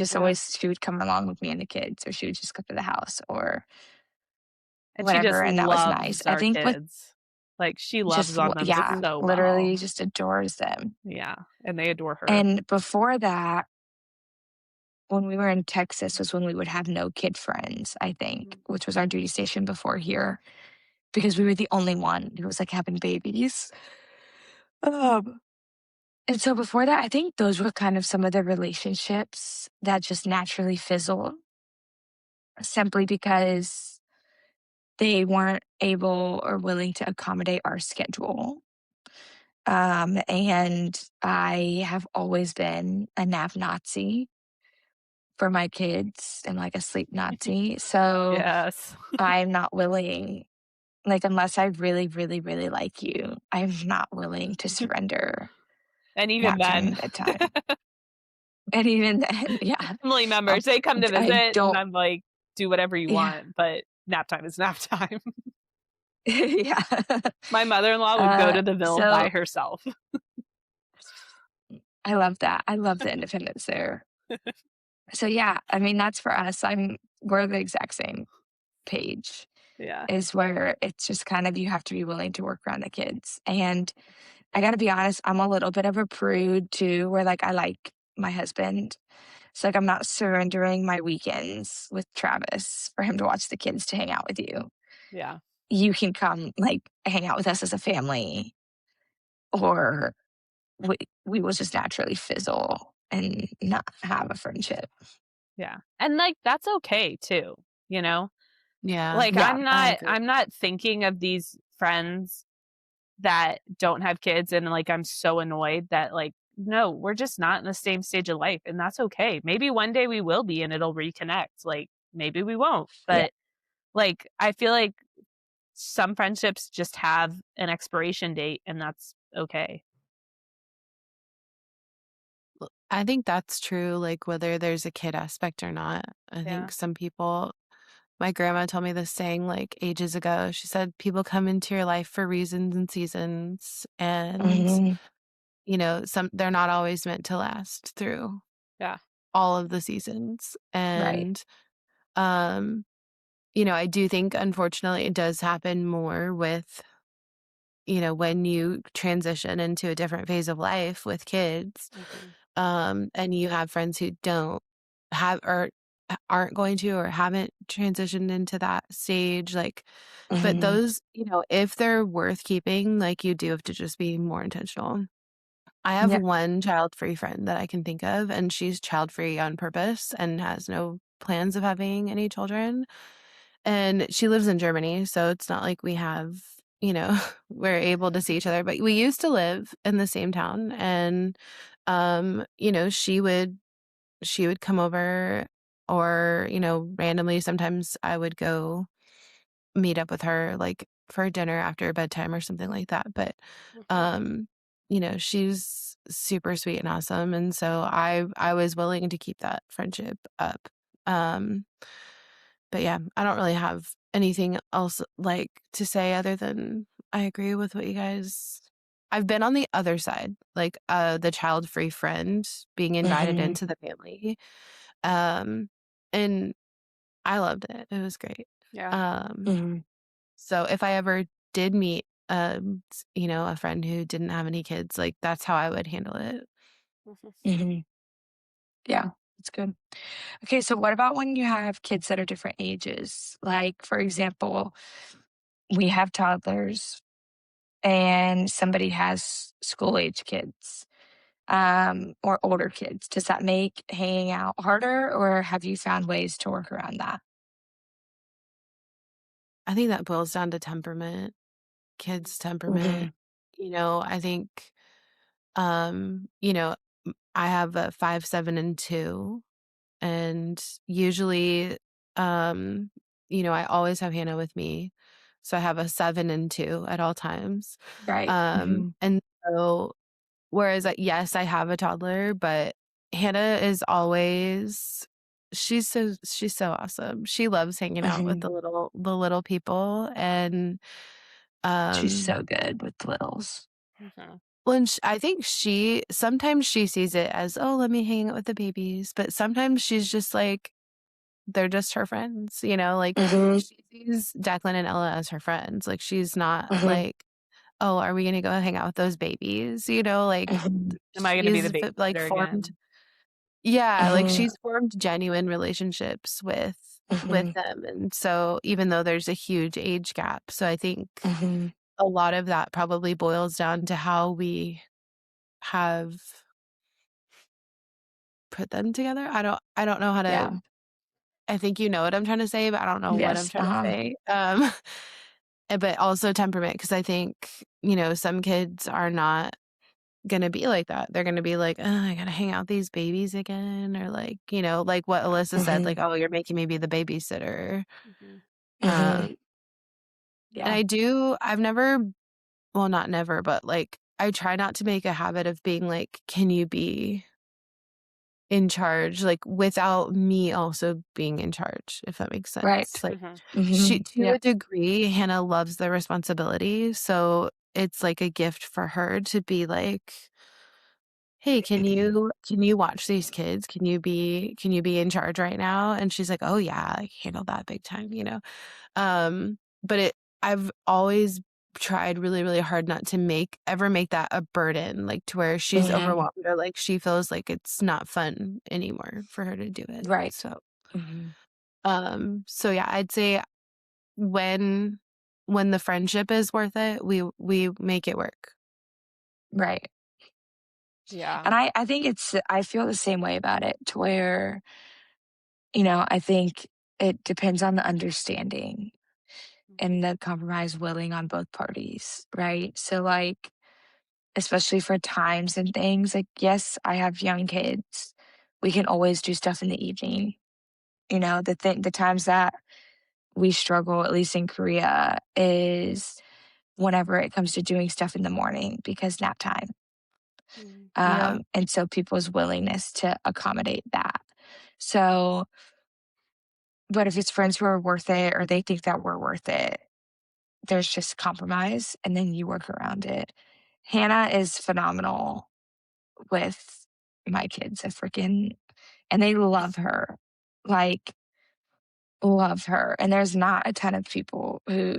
Speaker 3: Yeah.
Speaker 1: She would come along with me and the kids, or she would just come to the house or
Speaker 2: And she just
Speaker 1: whatever, and that was nice.
Speaker 2: loves
Speaker 1: I
Speaker 2: our
Speaker 1: think with
Speaker 2: kids. Like, she loves
Speaker 1: Just
Speaker 2: on them
Speaker 1: yeah,
Speaker 2: so well.
Speaker 1: literally just adores them.
Speaker 2: Yeah, and they adore her.
Speaker 1: And before that, when we were in Texas was when we would have no kid friends, I think,
Speaker 2: Mhm.
Speaker 1: which was our duty station before here, because we were the only one who was, like, having babies. Um, and so before that, I think those were kind of some of the relationships that just naturally fizzled simply because they weren't able or willing to accommodate our schedule. And I have always been a nap Nazi for my kids and like a sleep Nazi. So
Speaker 2: Yes.
Speaker 1: I'm not willing, like, unless I really, really, really like you, I'm not willing to surrender
Speaker 2: And even
Speaker 1: nap time
Speaker 2: then,
Speaker 1: and bedtime. And even then, yeah,
Speaker 2: family members, they come to
Speaker 1: I
Speaker 2: visit, and
Speaker 1: don't,
Speaker 2: I'm like, "Do whatever you
Speaker 1: yeah,
Speaker 2: want, but nap time is nap time."
Speaker 1: yeah.
Speaker 2: My mother-in-law would go to the Ville
Speaker 1: So
Speaker 2: by herself.
Speaker 1: I love that. I love the independence there. So yeah, I mean, that's for us. We're the exact same page.
Speaker 2: Yeah.
Speaker 1: Is where it's just kind of you have to be willing to work around the kids. And I gotta be honest, I'm a little bit of a prude too, where like I like my husband. So like I'm not surrendering my weekends with Travis for him to watch the kids to hang out with you.
Speaker 2: Yeah.
Speaker 1: You can come like hang out with us as a family, or we we will just naturally fizzle and not have a friendship.
Speaker 2: Yeah. And, like, that's okay too, you know?
Speaker 3: Yeah.
Speaker 2: Like,
Speaker 1: Yeah, I agree.
Speaker 2: I'm not thinking of these friends that don't have kids and, like, I'm so annoyed that, like, no, we're just not in the same stage of life, and that's okay. Maybe one day we will be and it'll reconnect, like, maybe we won't,
Speaker 1: Yeah.
Speaker 2: but, like, I feel like some friendships just have an expiration date, and that's okay.
Speaker 3: I think that's true, like, whether there's a kid aspect or not. I
Speaker 2: Yeah.
Speaker 3: think some people my grandma told me this saying, like, ages ago. She said, "People come into your life for reasons and seasons, and,
Speaker 1: Mhm.
Speaker 3: some they're not always meant to last through
Speaker 2: Yeah.
Speaker 3: all of the seasons."
Speaker 1: Right.
Speaker 3: And, um, I do think, unfortunately, it does happen more with, when you transition into a different phase of life with kids.
Speaker 2: Mhm.
Speaker 3: And you have friends who don't have or aren't going to or haven't transitioned into that stage, like, but
Speaker 1: Mhm.
Speaker 3: those, if they're worth keeping, like, you do have to just be more intentional. I have
Speaker 1: Yeah.
Speaker 3: one child-free friend that I can think of, and she's child-free on purpose and has no plans of having any children, and she lives in Germany, so it's not like we have, we're able to see each other, but we used to live in the same town, and, she would come over, or, randomly sometimes I would go meet up with her, like, for dinner after bedtime or something like that, but,
Speaker 2: Mhm.
Speaker 3: um, she's super sweet and awesome, and so I was willing to keep that friendship up. Um, but yeah, I don't really have anything else, like, to say other than I agree with what you guys I've been on the other side, like, the child-free friend being invited
Speaker 1: Mhm.
Speaker 3: into the family, um, and I loved it. It was great.
Speaker 2: Yeah.
Speaker 3: Um,
Speaker 1: Mhm.
Speaker 3: so if I ever did meet, a friend who didn't have any kids, like, that's how I would handle it.
Speaker 2: Mhm.
Speaker 1: Mhm. Yeah, that's good. Okay, so what about when you have kids that are different ages? Like, for example, we have toddlers and somebody has school age kids, or older kids. Does that make hanging out harder, or have you found ways to work around that?
Speaker 3: I think that boils down to temperament, kids' temperament.
Speaker 1: Mhm.
Speaker 3: I think, I have a 5, 7, and 2, and usually, um, I always have Hannah with me, so I have a 7 and 2 at all times.
Speaker 1: Right. Mhm.
Speaker 3: And so whereas, yes, I have a toddler, but Hannah is always she's so awesome. She loves hanging out with
Speaker 1: Mhm.
Speaker 3: the little people, and,
Speaker 1: She's
Speaker 3: um
Speaker 1: so good with littles.
Speaker 2: Mhm.
Speaker 3: well, and I think she sometimes she sees it as, "Oh, let me hang out with the babies," but sometimes she's just like they're just her friends, like,
Speaker 1: Mhm.
Speaker 3: she sees Declan and Ella as her friends, like, she's not,
Speaker 1: Mhm.
Speaker 3: like oh, are we going to go hang out with those babies? You know, like
Speaker 1: Mhm.
Speaker 2: Am I gonna be the
Speaker 3: like
Speaker 2: babysitter
Speaker 3: formed,
Speaker 2: again?
Speaker 3: yeah, like
Speaker 1: Mhm.
Speaker 3: she's formed genuine relationships with
Speaker 1: Mhm.
Speaker 3: them. And so even though there's a huge age gap, so I think
Speaker 1: Mhm.
Speaker 3: a lot of that probably boils down to how we have put them together. I don't know how to,
Speaker 1: Yeah.
Speaker 3: I think you know what I'm trying to say, but I don't know what I'm
Speaker 1: Yes.
Speaker 3: trying to say. But also temperament, because I think, some kids are not gonna be like that. They're gonna be like, "Oh, I gotta hang out with these babies again," or like, like what Alyssa said, like,
Speaker 1: Mhm.
Speaker 3: "Oh, you're making me be the babysitter."
Speaker 2: Mhm.
Speaker 3: Um,
Speaker 1: Mhm.
Speaker 3: and
Speaker 1: Yeah.
Speaker 3: I've never, well, not never, but like I try not to make a habit of being like, "Can you be in charge?" Like without me also being in charge, if that makes sense.
Speaker 1: Right.
Speaker 3: Like
Speaker 2: Mhm.
Speaker 3: she,
Speaker 1: Mhm.
Speaker 3: to
Speaker 1: Yeah.
Speaker 3: a degree, Hannah loves the responsibility, so it's like a gift for her to be like, "Hey, can you watch these kids? Can you be in charge right now?" And she's like, "Oh yeah, I can handle that big time." But I've always tried really, really hard not to make that a burden, like to where she's
Speaker 1: Mhm.
Speaker 3: overwhelmed or like she feels like it's not fun anymore for her to do it.
Speaker 1: Right.
Speaker 3: So,
Speaker 1: Mhm.
Speaker 3: so yeah, I'd say when the friendship is worth it, we make it work.
Speaker 1: Right.
Speaker 2: Yeah.
Speaker 1: And I think I feel the same way about it to where, I think it depends on the understanding
Speaker 2: Mhm.
Speaker 1: and the compromise willing on both parties, right? So, like, especially for times and things, like, yes, I have young kids. We can always do stuff in the evening. The times that we struggle, at least in Korea, is whenever it comes to doing stuff in the morning because nap time.
Speaker 2: Mhm.
Speaker 3: Yeah.
Speaker 1: And so people's willingness to accommodate that. So, but if it's friends who are worth it or they think that we're worth it, there's just compromise and then you work around it. Hannah is phenomenal with my kids. And they love her, like, love her. And there's not a ton of people who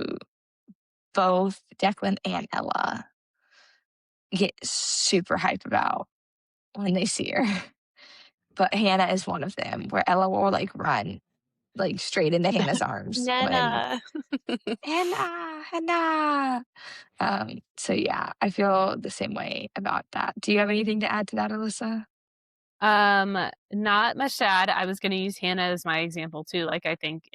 Speaker 1: both Declan and Ella get super hype about when they see her. But Hannah is one of them where Ella will like run like straight into Hannah's arms when
Speaker 3: Nana.
Speaker 1: Hannah, Hannah. So yeah, I feel the same way about that. Do you have anything to add to that, Alyssa?
Speaker 2: Not much to add. I was gonna use Hannah as my example too. Like I think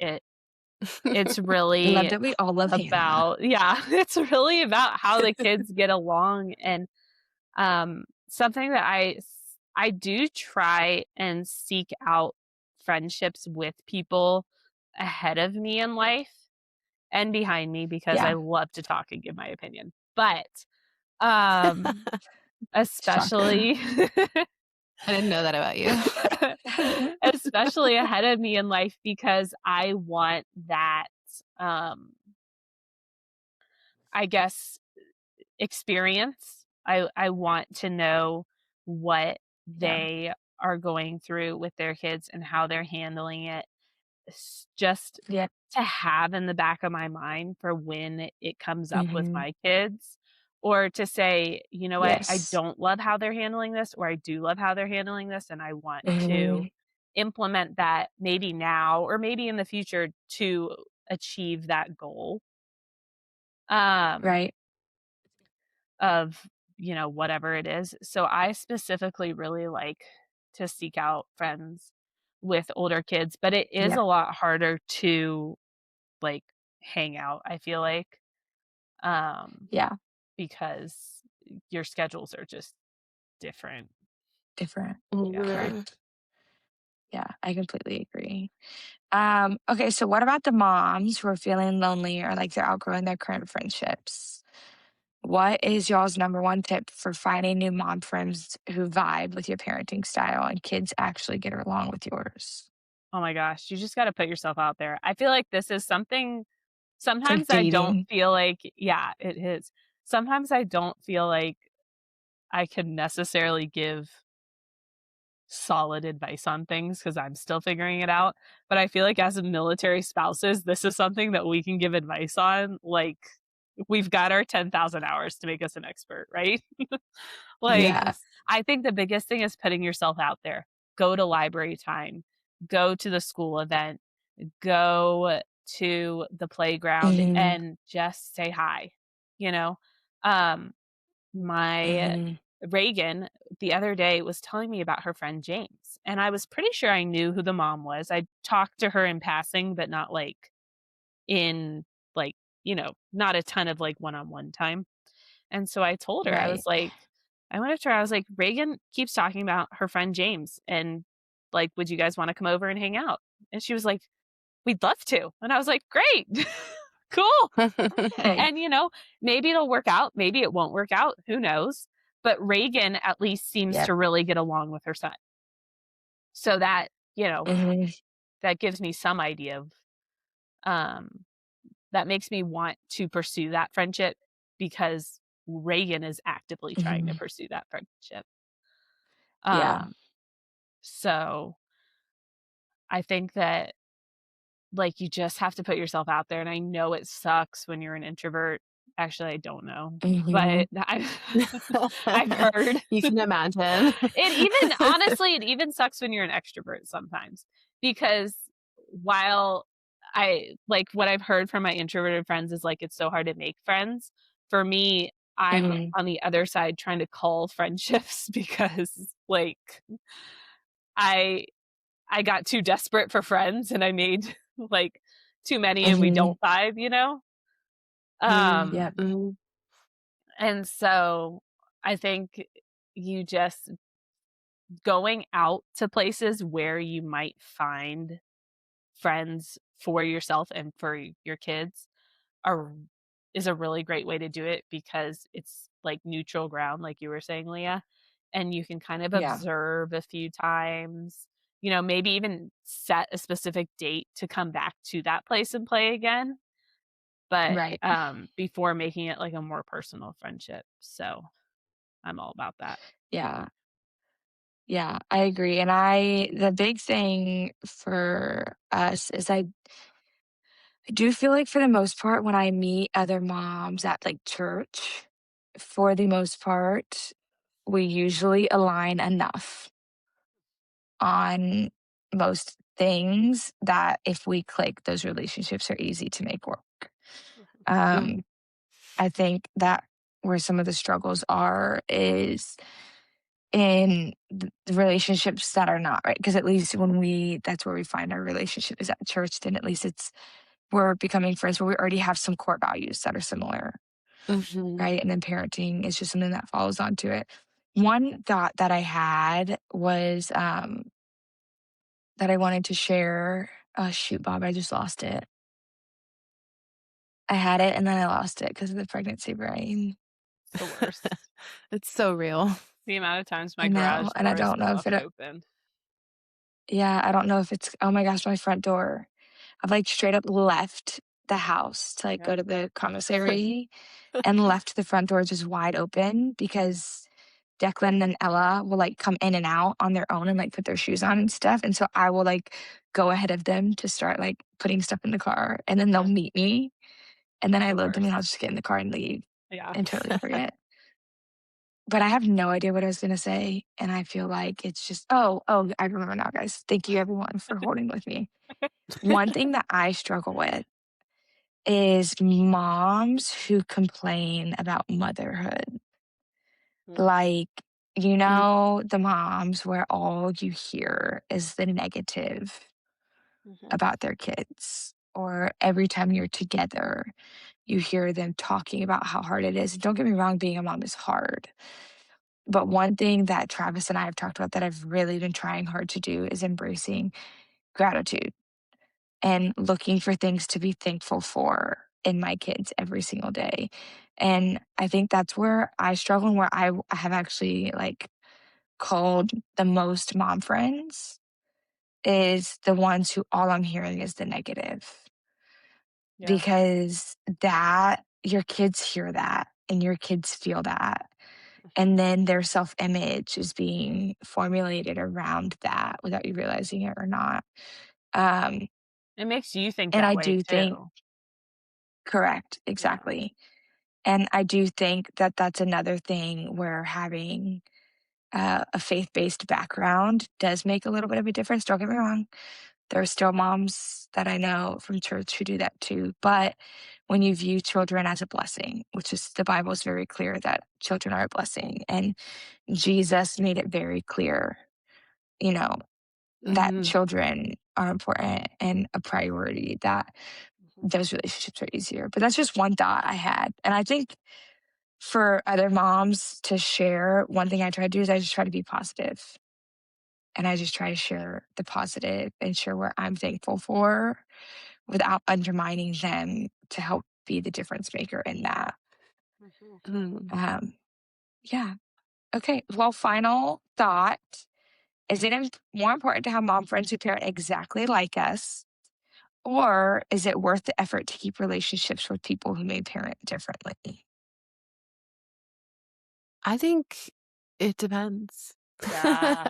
Speaker 2: it's
Speaker 1: I love
Speaker 2: really
Speaker 1: that we all love Hannah.
Speaker 2: about, yeah, it's really about how the kids get along. And something that I do try and seek out friendships with people ahead of me in life and behind me because I
Speaker 1: Yeah,
Speaker 2: love to talk and give my opinion. But um
Speaker 1: shocker.
Speaker 2: especially
Speaker 3: I didn't know that about you.
Speaker 2: especially ahead of me in life because I want that um I guess experience. I want to know what
Speaker 1: Yeah,
Speaker 2: they are going through with their kids and how they're handling it. Just
Speaker 1: yeah,
Speaker 2: to have in the back of my mind for when it comes up with
Speaker 1: hmm
Speaker 2: my kids, or to say, you know what, I
Speaker 1: yes,
Speaker 2: don't love how they're handling this, or I do love how they're handling this, and I want to
Speaker 1: hmm
Speaker 2: implement that maybe now or maybe in the future to achieve that goal. Um,
Speaker 1: right,
Speaker 2: of, whatever it is. So I specifically really like to seek out friends with older kids, but it is
Speaker 1: yeah,
Speaker 2: a lot harder to like hang out, I feel like, um,
Speaker 1: yeah,
Speaker 2: because your schedules are just different.
Speaker 1: different,
Speaker 2: Yeah.
Speaker 3: Mhm.
Speaker 1: correct. Yeah, I completely agree. Okay, so what about the moms who are feeling lonely or like they're outgrowing their current friendships? What is y'all's number one tip for finding new mom friends who vibe with your parenting style and kids actually get along with yours?
Speaker 2: Oh my gosh, you just got to put yourself out there. I feel like this is something
Speaker 1: It's like
Speaker 2: sometimes I don't
Speaker 1: dating.
Speaker 2: feel like, yeah, it is. Sometimes I don't feel like I can necessarily give solid advice on things because I'm still figuring it out. But I feel like as a military spouses, this is something that we can give advice on. Like, we've got our 10,000 hours to make us an expert, right? Like,
Speaker 1: Yeah.
Speaker 2: I think the biggest thing is putting yourself out there. Go to library time, go to the school event, go to the playground
Speaker 1: Mhm.
Speaker 2: and just say hi, you know? Um, my
Speaker 1: Mhm.
Speaker 2: Reagan the other day was telling me about her friend James, and I was pretty sure I knew who the mom was. I talked to her in passing, but not like in like, not a ton of like one-on-one time. And so I told her, I
Speaker 1: Right.
Speaker 2: was like, I went up to her, I was like, Reagan keeps talking about her friend James, and like, would you guys want to come over and hang out? And she was like, we'd love to. And I was like, great, cool.
Speaker 1: Hey.
Speaker 2: And maybe it'll work out, maybe it won't work out, who knows? But Reagan at least seems
Speaker 1: Yep.
Speaker 2: to really get along with her son. So that,
Speaker 1: Mhm.
Speaker 2: that gives me some idea of um that makes me want to pursue that friendship because Reagan is actively trying to
Speaker 1: Mhm.
Speaker 2: pursue that friendship.
Speaker 1: Yeah.
Speaker 2: Um, so I think that like you just have to put yourself out there. And I know it sucks when you're an introvert. Actually, I don't know, but
Speaker 1: Mhm.
Speaker 2: I've heard
Speaker 3: You can imagine.
Speaker 2: it even sucks when you're an extrovert sometimes because while I like what I've heard from my introverted friends is like it's so hard to make friends. For me, I'm
Speaker 1: Mhm.
Speaker 2: on the other side trying to cull friendships because like I I got too desperate for friends and I made like too many and we
Speaker 1: Mhm.
Speaker 2: don't vibe.
Speaker 3: Mm,
Speaker 2: Um
Speaker 1: Yep.
Speaker 3: mm,
Speaker 2: and so I think you just going out to places where you might find friends for yourself and for your kids are is a really great way to do it because it's like neutral ground like you were saying, Leah, and you can kind of
Speaker 1: Yeah.
Speaker 2: observe a few times, maybe even set a specific date to come back to that place and play again, but
Speaker 1: Right.
Speaker 2: before making it like a more personal friendship. So I'm all about that.
Speaker 1: Yeah. Yeah, I agree, and the big thing for us is I do feel like for the most part, when I meet other moms at, like, church, for the most part, we usually align enough on most things that if we click, those relationships are easy to make work. Um,
Speaker 3: mm,
Speaker 1: I think that where some of the struggles are is in the relationships that are not right. Because at least when that's where we find our relationship is at church, then at least we're becoming friends where we already have some core values that are similar,
Speaker 3: mhm.
Speaker 1: right? And then parenting is just something that follows onto it. One thought that I had was that I wanted to share. Oh, shoot, Bob, I just lost it. I had it and then I lost it because of the pregnancy brain.
Speaker 2: It's the worst.
Speaker 3: It's so real.
Speaker 2: The amount of times
Speaker 1: I
Speaker 2: my
Speaker 1: know.
Speaker 2: garage
Speaker 1: And I
Speaker 2: door is
Speaker 1: don't know if
Speaker 2: left
Speaker 1: it,
Speaker 2: open.
Speaker 1: yeah, I don't know if it's, oh my gosh, my front door. I've like straight up left the house to like
Speaker 2: Yeah.
Speaker 1: go to the commissary and left the front door just wide open because Declan and Ella will like come in and out on their own and like put their shoes on and stuff. And so I will like go ahead of them to start like putting stuff in the car and then they'll
Speaker 2: Yeah.
Speaker 1: meet me. And then I
Speaker 2: The
Speaker 1: load them and
Speaker 2: worst.
Speaker 1: I'll just get in the car and leave
Speaker 2: Yeah.
Speaker 1: and totally forget. But I have no idea what I was going to say. And I feel like it's just, oh, I remember now, guys. Thank you everyone for holding with me. One thing that I struggle with is moms who complain about motherhood.
Speaker 2: Mm,
Speaker 1: Like,
Speaker 3: Mm,
Speaker 1: the moms where all you hear is the negative
Speaker 2: mhm,
Speaker 1: about their kids, or every time you're together, you hear them talking about how hard it is. Don't get me wrong, being a mom is hard. But one thing that Travis and I have talked about that I've really been trying hard to do is embracing gratitude and looking for things to be thankful for in my kids every single day. And I think that's where I struggle and where I have actually like called the most mom friends is the ones who all I'm hearing is the negative
Speaker 2: yeah.
Speaker 1: because that your kids hear that and your kids feel that.
Speaker 2: Mhm.
Speaker 1: And then their self image is being formulated around that without you realizing it or not. Um,
Speaker 2: It makes you think
Speaker 1: and
Speaker 2: that
Speaker 1: I
Speaker 2: way
Speaker 1: do think,
Speaker 2: too.
Speaker 1: correct,
Speaker 2: Yeah.
Speaker 1: exactly. And I do think that that's another thing where having a faith-based background does make a little bit of a difference. Don't get me wrong. There are still moms that I know from church who do that too. But when you view children as a blessing, which is the Bible is very clear that children are a blessing, and Jesus made it very clear, you know, that
Speaker 3: Mhm.
Speaker 1: children are important and a priority, that
Speaker 2: Mhm.
Speaker 1: those relationships are easier. But that's just one thought I had. And I think for other moms to share, one thing I try to do is I just try to be positive. And I just try to share the positive and share what I'm thankful for without undermining them to help be the difference maker in that.
Speaker 2: Mhm.
Speaker 3: Mhm.
Speaker 1: Um, yeah. Okay. Well, final thought. Is it more important to have mom friends who parent exactly like us? Or is it worth the effort to keep relationships with people who may parent differently?
Speaker 3: I think it depends.
Speaker 2: Yeah.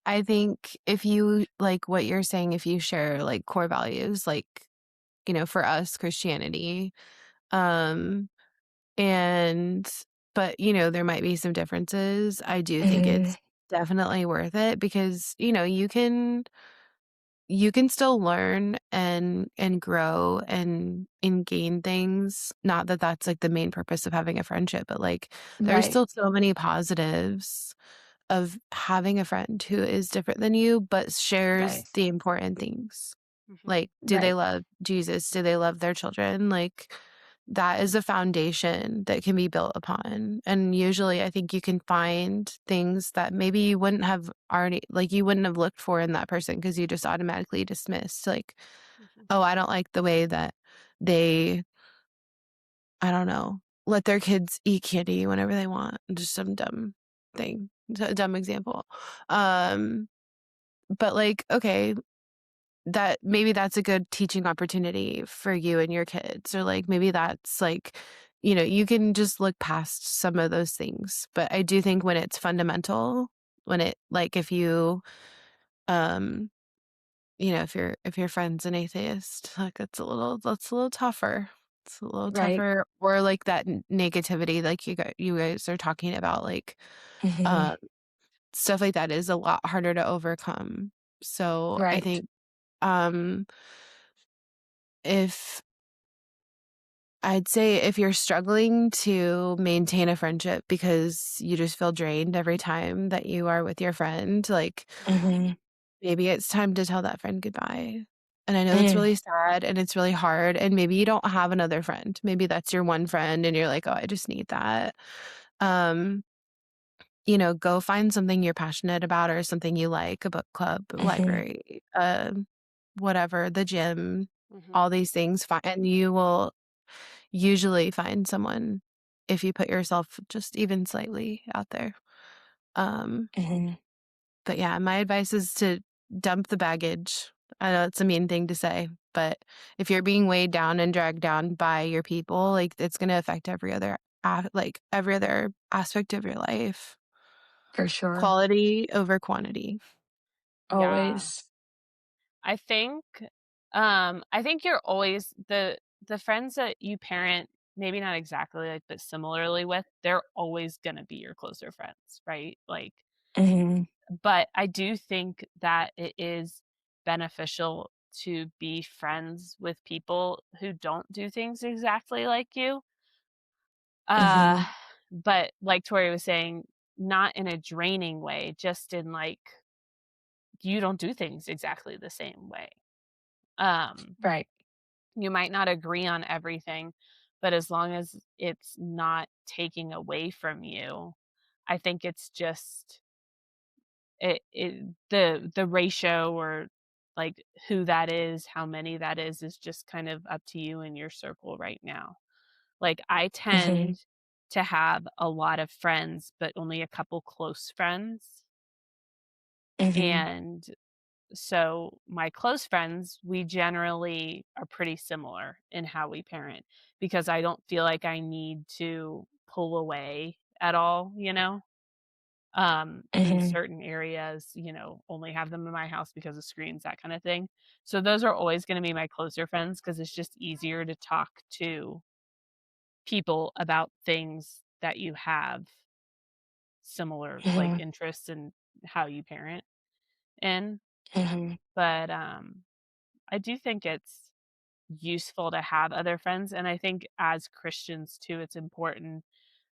Speaker 3: I think if you like what you're saying, if you share like core values, like, for us, Christianity, um, and but there might be some differences. I do think
Speaker 1: Mhm.
Speaker 3: it's definitely worth it because, you can still learn and grow and gain things. Not that that's like the main purpose of having a friendship, but like there's
Speaker 1: Right.
Speaker 3: still so many positives of having a friend who is different than you but shares
Speaker 1: Right.
Speaker 3: the important things.
Speaker 2: Mhm.
Speaker 3: Like, do they
Speaker 1: Right.
Speaker 3: love Jesus? Do they love their children? Like, that is a foundation that can be built upon. And usually, I think you can find things that maybe you wouldn't have already, like, you wouldn't have looked for in that person because you just automatically dismissed, like,
Speaker 2: Mhm.
Speaker 3: oh, I don't like the way that they, I don't know, let their kids eat candy whenever they want. Just some dumb thing, dumb example. Um, but like, okay, that maybe that's a good teaching opportunity for you and your kids, or like maybe that's like, you can just look past some of those things. But I do think when it's fundamental, when it like if you um if your friend's an atheist, like that's a little tougher. It's a little
Speaker 1: Right.
Speaker 3: tougher, or like that negativity, like you guys are talking about, like
Speaker 1: Mhm.
Speaker 3: uh stuff like that is a lot harder to overcome. So I
Speaker 1: Right.
Speaker 3: think um if I'd say if you're struggling to maintain a friendship because you just feel drained every time that you are with your friend, like
Speaker 1: Mhm.
Speaker 3: maybe it's time to tell that friend goodbye. And I know it's
Speaker 1: Mm.
Speaker 3: really sad and it's really hard. And maybe you don't have another friend. Maybe that's your one friend and you're like, oh, I just need that. Um, go find something you're passionate about or something you like, a book club, a
Speaker 1: Mhm.
Speaker 3: library, whatever, the gym,
Speaker 2: Mhm.
Speaker 3: all these things. And you will usually find someone if you put yourself just even slightly out there. Um,
Speaker 1: Mhm.
Speaker 3: but yeah, my advice is to dump the baggage. I know it's a mean thing to say, but if you're being weighed down and dragged down by your people, like it's going to affect every other aspect of your life.
Speaker 1: For sure.
Speaker 3: Quality over quantity.
Speaker 2: Yeah.
Speaker 1: Always.
Speaker 2: I think I think you're always the friends that you parent, maybe not exactly like, but similarly with, they're always gonna be your closer friends, right? Like,
Speaker 1: Mhm.
Speaker 2: but I do think that it is beneficial to be friends with people who don't do things exactly like you. Uh,
Speaker 1: Mhm.
Speaker 2: but like Tori was saying, not in a draining way, just in like you don't do things exactly the same way. Um,
Speaker 1: Right.
Speaker 2: you might not agree on everything, but as long as it's not taking away from you, I think it's just the ratio or like who that is, how many that is just kind of up to you and your circle right now. Like I
Speaker 1: Mhm.
Speaker 2: tend to have a lot of friends, but only a couple close friends.
Speaker 1: Mhm.
Speaker 2: And so my close friends, we generally are pretty similar in how we parent because I don't feel like I need to pull away at all, in
Speaker 1: Mhm.
Speaker 2: certain areas, only have them in my house because of screens, that kind of thing. So those are always going to be my closer friends because it's just easier to talk to people about things that you have similar, like,
Speaker 1: Mhm.
Speaker 2: interests in how you parent in.
Speaker 1: Mhm.
Speaker 2: But, I do think it's useful to have other friends, and I think as Christians too, it's important.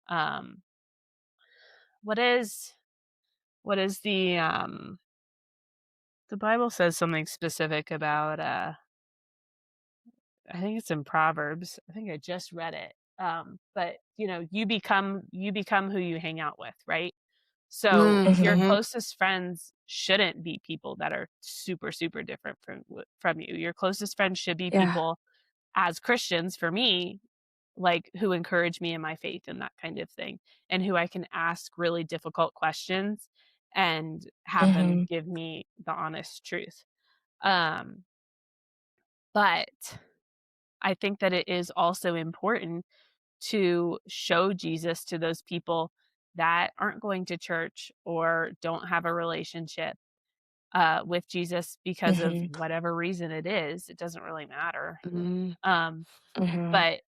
Speaker 2: Um, what is the Bible says something specific about, I think it's in Proverbs. I think I just read it. But you become who you hang out with, right? So your
Speaker 1: Mhm.
Speaker 3: Mhm.
Speaker 2: closest friends shouldn't be people that are super, super different from you. Your closest friends should be
Speaker 1: Yeah.
Speaker 2: people, as Christians, for me, like, who encourage me in my faith and that kind of thing, and who I can ask really difficult questions and have them
Speaker 1: Mhm.
Speaker 2: give me the honest truth. Um, but I think that it is also important to show Jesus to those people that aren't going to church or don't have a relationship with Jesus because of
Speaker 1: Mhm.
Speaker 2: whatever reason it is. It doesn't really matter.
Speaker 3: Mhm.
Speaker 2: Um,
Speaker 1: Mhm.
Speaker 2: but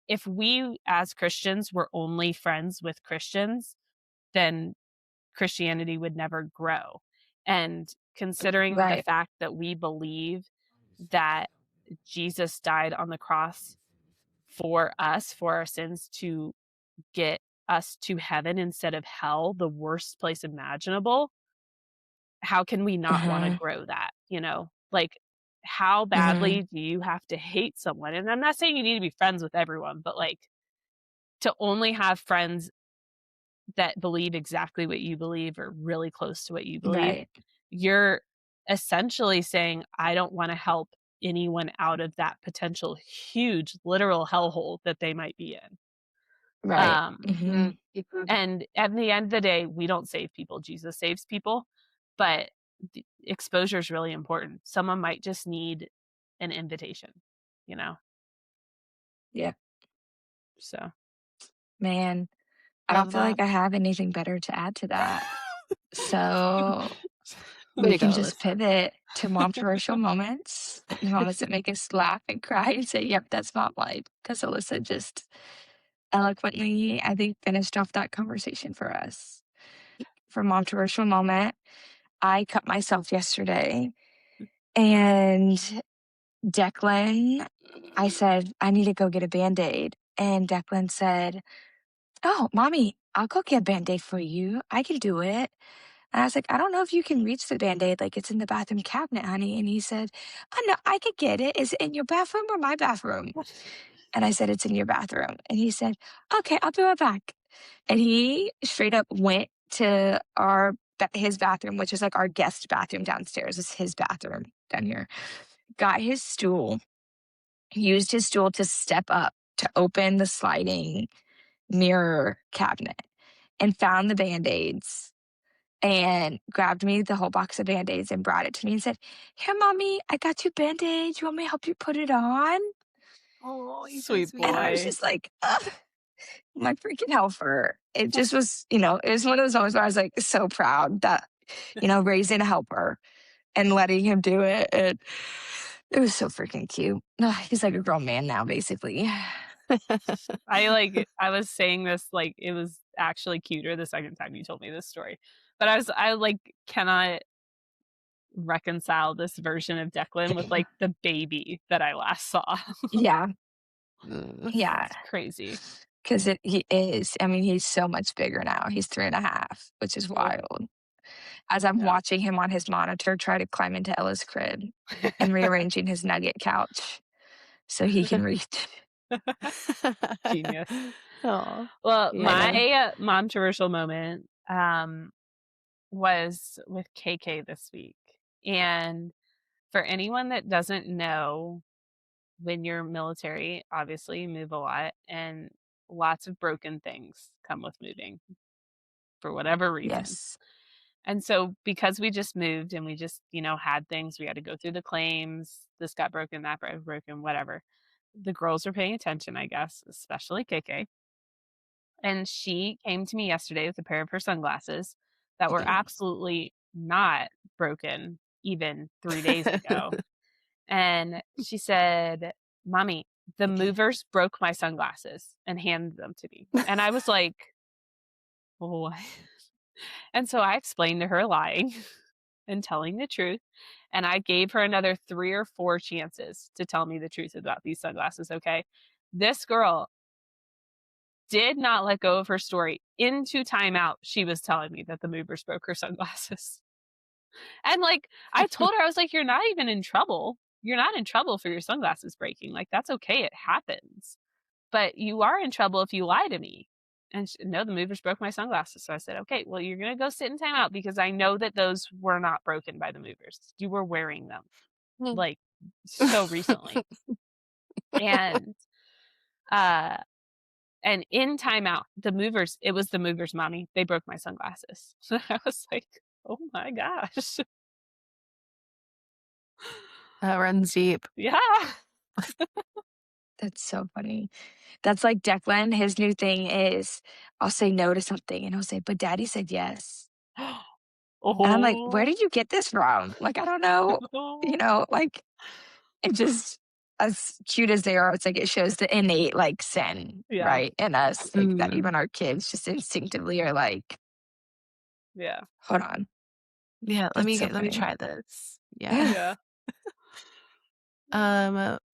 Speaker 2: if we as Christians were only friends with Christians, then Christianity would never grow. And considering the
Speaker 1: Right.
Speaker 2: fact that we believe that Jesus died on the cross for us, for our sins, to get us to heaven instead of hell, the worst place imaginable, how can we not wanna
Speaker 1: Mhm.
Speaker 2: grow that, you know? Like, how
Speaker 1: Mhm.
Speaker 2: badly do you have to hate someone? And I'm not saying you need to be friends with everyone, but, like, to only have friends that believe exactly what you believe or really close to what you believe,
Speaker 1: Right.
Speaker 2: you're essentially saying, "I don't wanna help anyone out of that potential huge literal hellhole that they might be in."
Speaker 1: Right.
Speaker 2: Um,
Speaker 1: Mhm.
Speaker 2: and at the end of the day, we don't save people, Jesus saves people, but the exposure is really important. Someone might just need an invitation, you know?
Speaker 1: Yeah.
Speaker 2: So,
Speaker 1: Man, I don't
Speaker 3: Love
Speaker 1: feel
Speaker 3: that.
Speaker 1: like I have anything better to add to that. So
Speaker 3: Way
Speaker 1: we
Speaker 3: to go,
Speaker 1: can just
Speaker 3: Alyssa.
Speaker 1: pivot to momtroversial moments, the moments that make us laugh and cry and say, "Yep, that's mom life." Because Alyssa just eloquently, I think, finished off that conversation for us. For momtroversial moment, I cut myself yesterday, and Declan, I said, "I need to go get a Band-Aid," and Declan said, "Oh, mommy, I'll go get a Band-Aid for you. I can do it." And I was like, "I don't know if you can reach the Band-Aid, like, it's in the bathroom cabinet, honey." And he said, "Oh, no, I could get it. Is it in your bathroom or my bathroom?" And I said, "It's in your bathroom." And he said, "Okay, I'll be right back." And he straight up went to his bathroom, which is like our guest bathroom downstairs. It's his bathroom down here. Got his stool, used his stool to step up to open the sliding mirror cabinet and found the Band-Aids and grabbed me the whole box of Band-Aids and brought it to me and said, "Here, mommy, I got you Band-Aids. You want me to help you put it on?"
Speaker 3: Oh, he's so
Speaker 2: sweet
Speaker 1: And I
Speaker 3: sweet.
Speaker 1: was
Speaker 2: boy.
Speaker 1: just like, ugh, my freaking helper. It just was, it was one of those moments where I was like so proud that, raising a helper and letting him do it. And it was so freaking cute. Ugh, he's like a grown man now, basically.
Speaker 2: I was saying this, like, it was actually cuter the second time you told me this story. But I cannot reconcile this version of Declan with, like, the baby that I last saw.
Speaker 1: Yeah.
Speaker 3: Mm.
Speaker 1: Yeah.
Speaker 2: It's crazy.
Speaker 1: Because he is. I mean, he's so much bigger now. He's 3.5, which is
Speaker 2: Ugh,
Speaker 1: wild. As I'm
Speaker 2: yeah.
Speaker 1: watching him on his monitor try to climb into Ella's crib and rearranging his nugget couch so he can reach.
Speaker 2: Genius.
Speaker 3: Aw.
Speaker 2: Well,
Speaker 1: I
Speaker 2: my
Speaker 3: Yeah.
Speaker 1: know.
Speaker 2: controversial moment, was with KK this week. And for anyone that doesn't know, when you're military, obviously you move a lot, and lots of broken things come with moving for whatever reason.
Speaker 1: Yes.
Speaker 2: And so because we just moved and we just, had things, we had to go through the claims, this got broken, that got broken, whatever. The girls were paying attention, I guess, especially KK. And she came to me yesterday with a pair of her sunglasses that were absolutely not broken even 3 days ago. And she said, "Mommy, the movers broke my sunglasses and handed them to me. And I was like, what? And so I explained to her lying and telling the truth. And I gave her another 3 or 4 chances to tell me the truth about these sunglasses, okay? This girl did not let go of her story. Into timeout, she was telling me that the movers broke her sunglasses. And, like, I told her, I was like, "You're not even in trouble. You're not in trouble for your sunglasses breaking. Like, that's okay, it happens. But you are in trouble if you lie to me." And "No, the movers broke my sunglasses." So I said, "Okay, well, you're gonna go sit in timeout because I know that those were not broken by the movers. You were wearing them, like, so recently." And, uh, and in timeout, it was the movers, "Mommy, they broke my sunglasses." So I was like, "Oh my gosh."
Speaker 3: That runs deep.
Speaker 2: Yeah.
Speaker 1: That's so funny. That's like Declan, his new thing is, I'll say no to something, and he'll say, "But daddy said yes." And I'm like, "Where
Speaker 2: Oh.
Speaker 1: did you get this from?" Like, I don't know, like, it just as cute as they are, it's like it shows the innate, like, sin,
Speaker 2: Yeah,
Speaker 1: right, in us, like, that
Speaker 3: Mm.
Speaker 1: even our kids just instinctively are like,
Speaker 2: yeah,
Speaker 1: "Hold on."
Speaker 3: Yeah,
Speaker 1: That's so
Speaker 3: let me
Speaker 1: funny.
Speaker 3: try this. Yeah.
Speaker 2: yeah.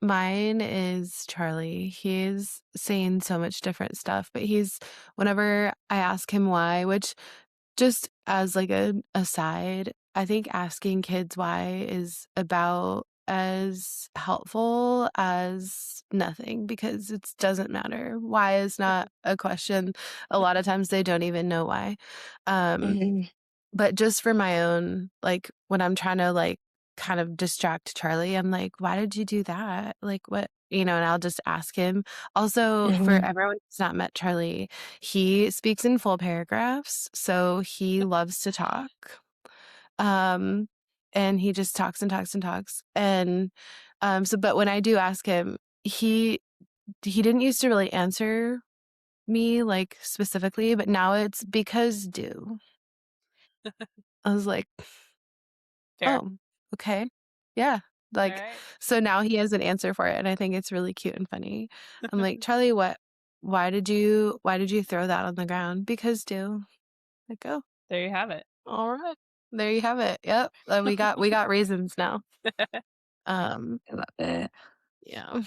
Speaker 3: Mine is Charlie. He's saying so much different stuff, but whenever I ask him why, which just as like an aside, I think asking kids why is about as helpful as nothing because it doesn't matter. Why is not a question. A lot of times they don't even know why. Um,
Speaker 1: Mhm,
Speaker 3: but just for my own, like, when I'm trying to, like, kind of distract Charlie, I'm like, "Why did you do that?" Like, "What?" And I'll just ask him. Also, for
Speaker 1: mhm.
Speaker 3: everyone who's not met Charlie, he speaks in full paragraphs, so he loves to talk. Um, and he just talks and talks and talks. And, but when I do ask him, he didn't used to really answer me, like, specifically, but now it's because do. I was like,
Speaker 2: Fair.
Speaker 3: "Oh, okay. Yeah." Like,
Speaker 2: Alright.
Speaker 3: so now he has an answer for it, and I think it's really cute and funny. I'm like, "Charlie, why did you throw that on the ground?" "Because do." Like, "Oh,
Speaker 2: There you have it.
Speaker 3: alright. There you have it. Yep. We got reasons now." Um,
Speaker 1: I love it.
Speaker 3: yeah.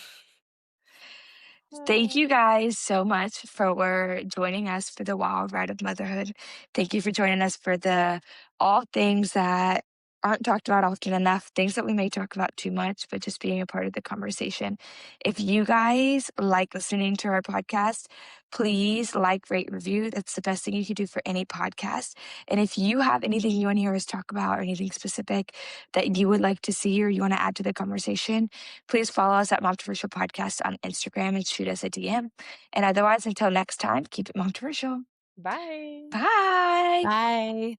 Speaker 1: Thank you guys so much for joining us for the wild ride of motherhood. Thank you for joining us for the all things that aren't talked about often enough, things that we may talk about too much, but just being a part of the conversation. If you guys like listening to our podcast, please like, rate, review. That's the best thing you can do for any podcast. And if you have anything you want to hear us talk about or anything specific that you would like to see or you want to add to the conversation, please follow us at Momtroversial Podcast on Instagram and shoot us a DM. And otherwise, until next time, keep it Momtroversial.
Speaker 2: Bye.
Speaker 1: Bye.
Speaker 3: Bye.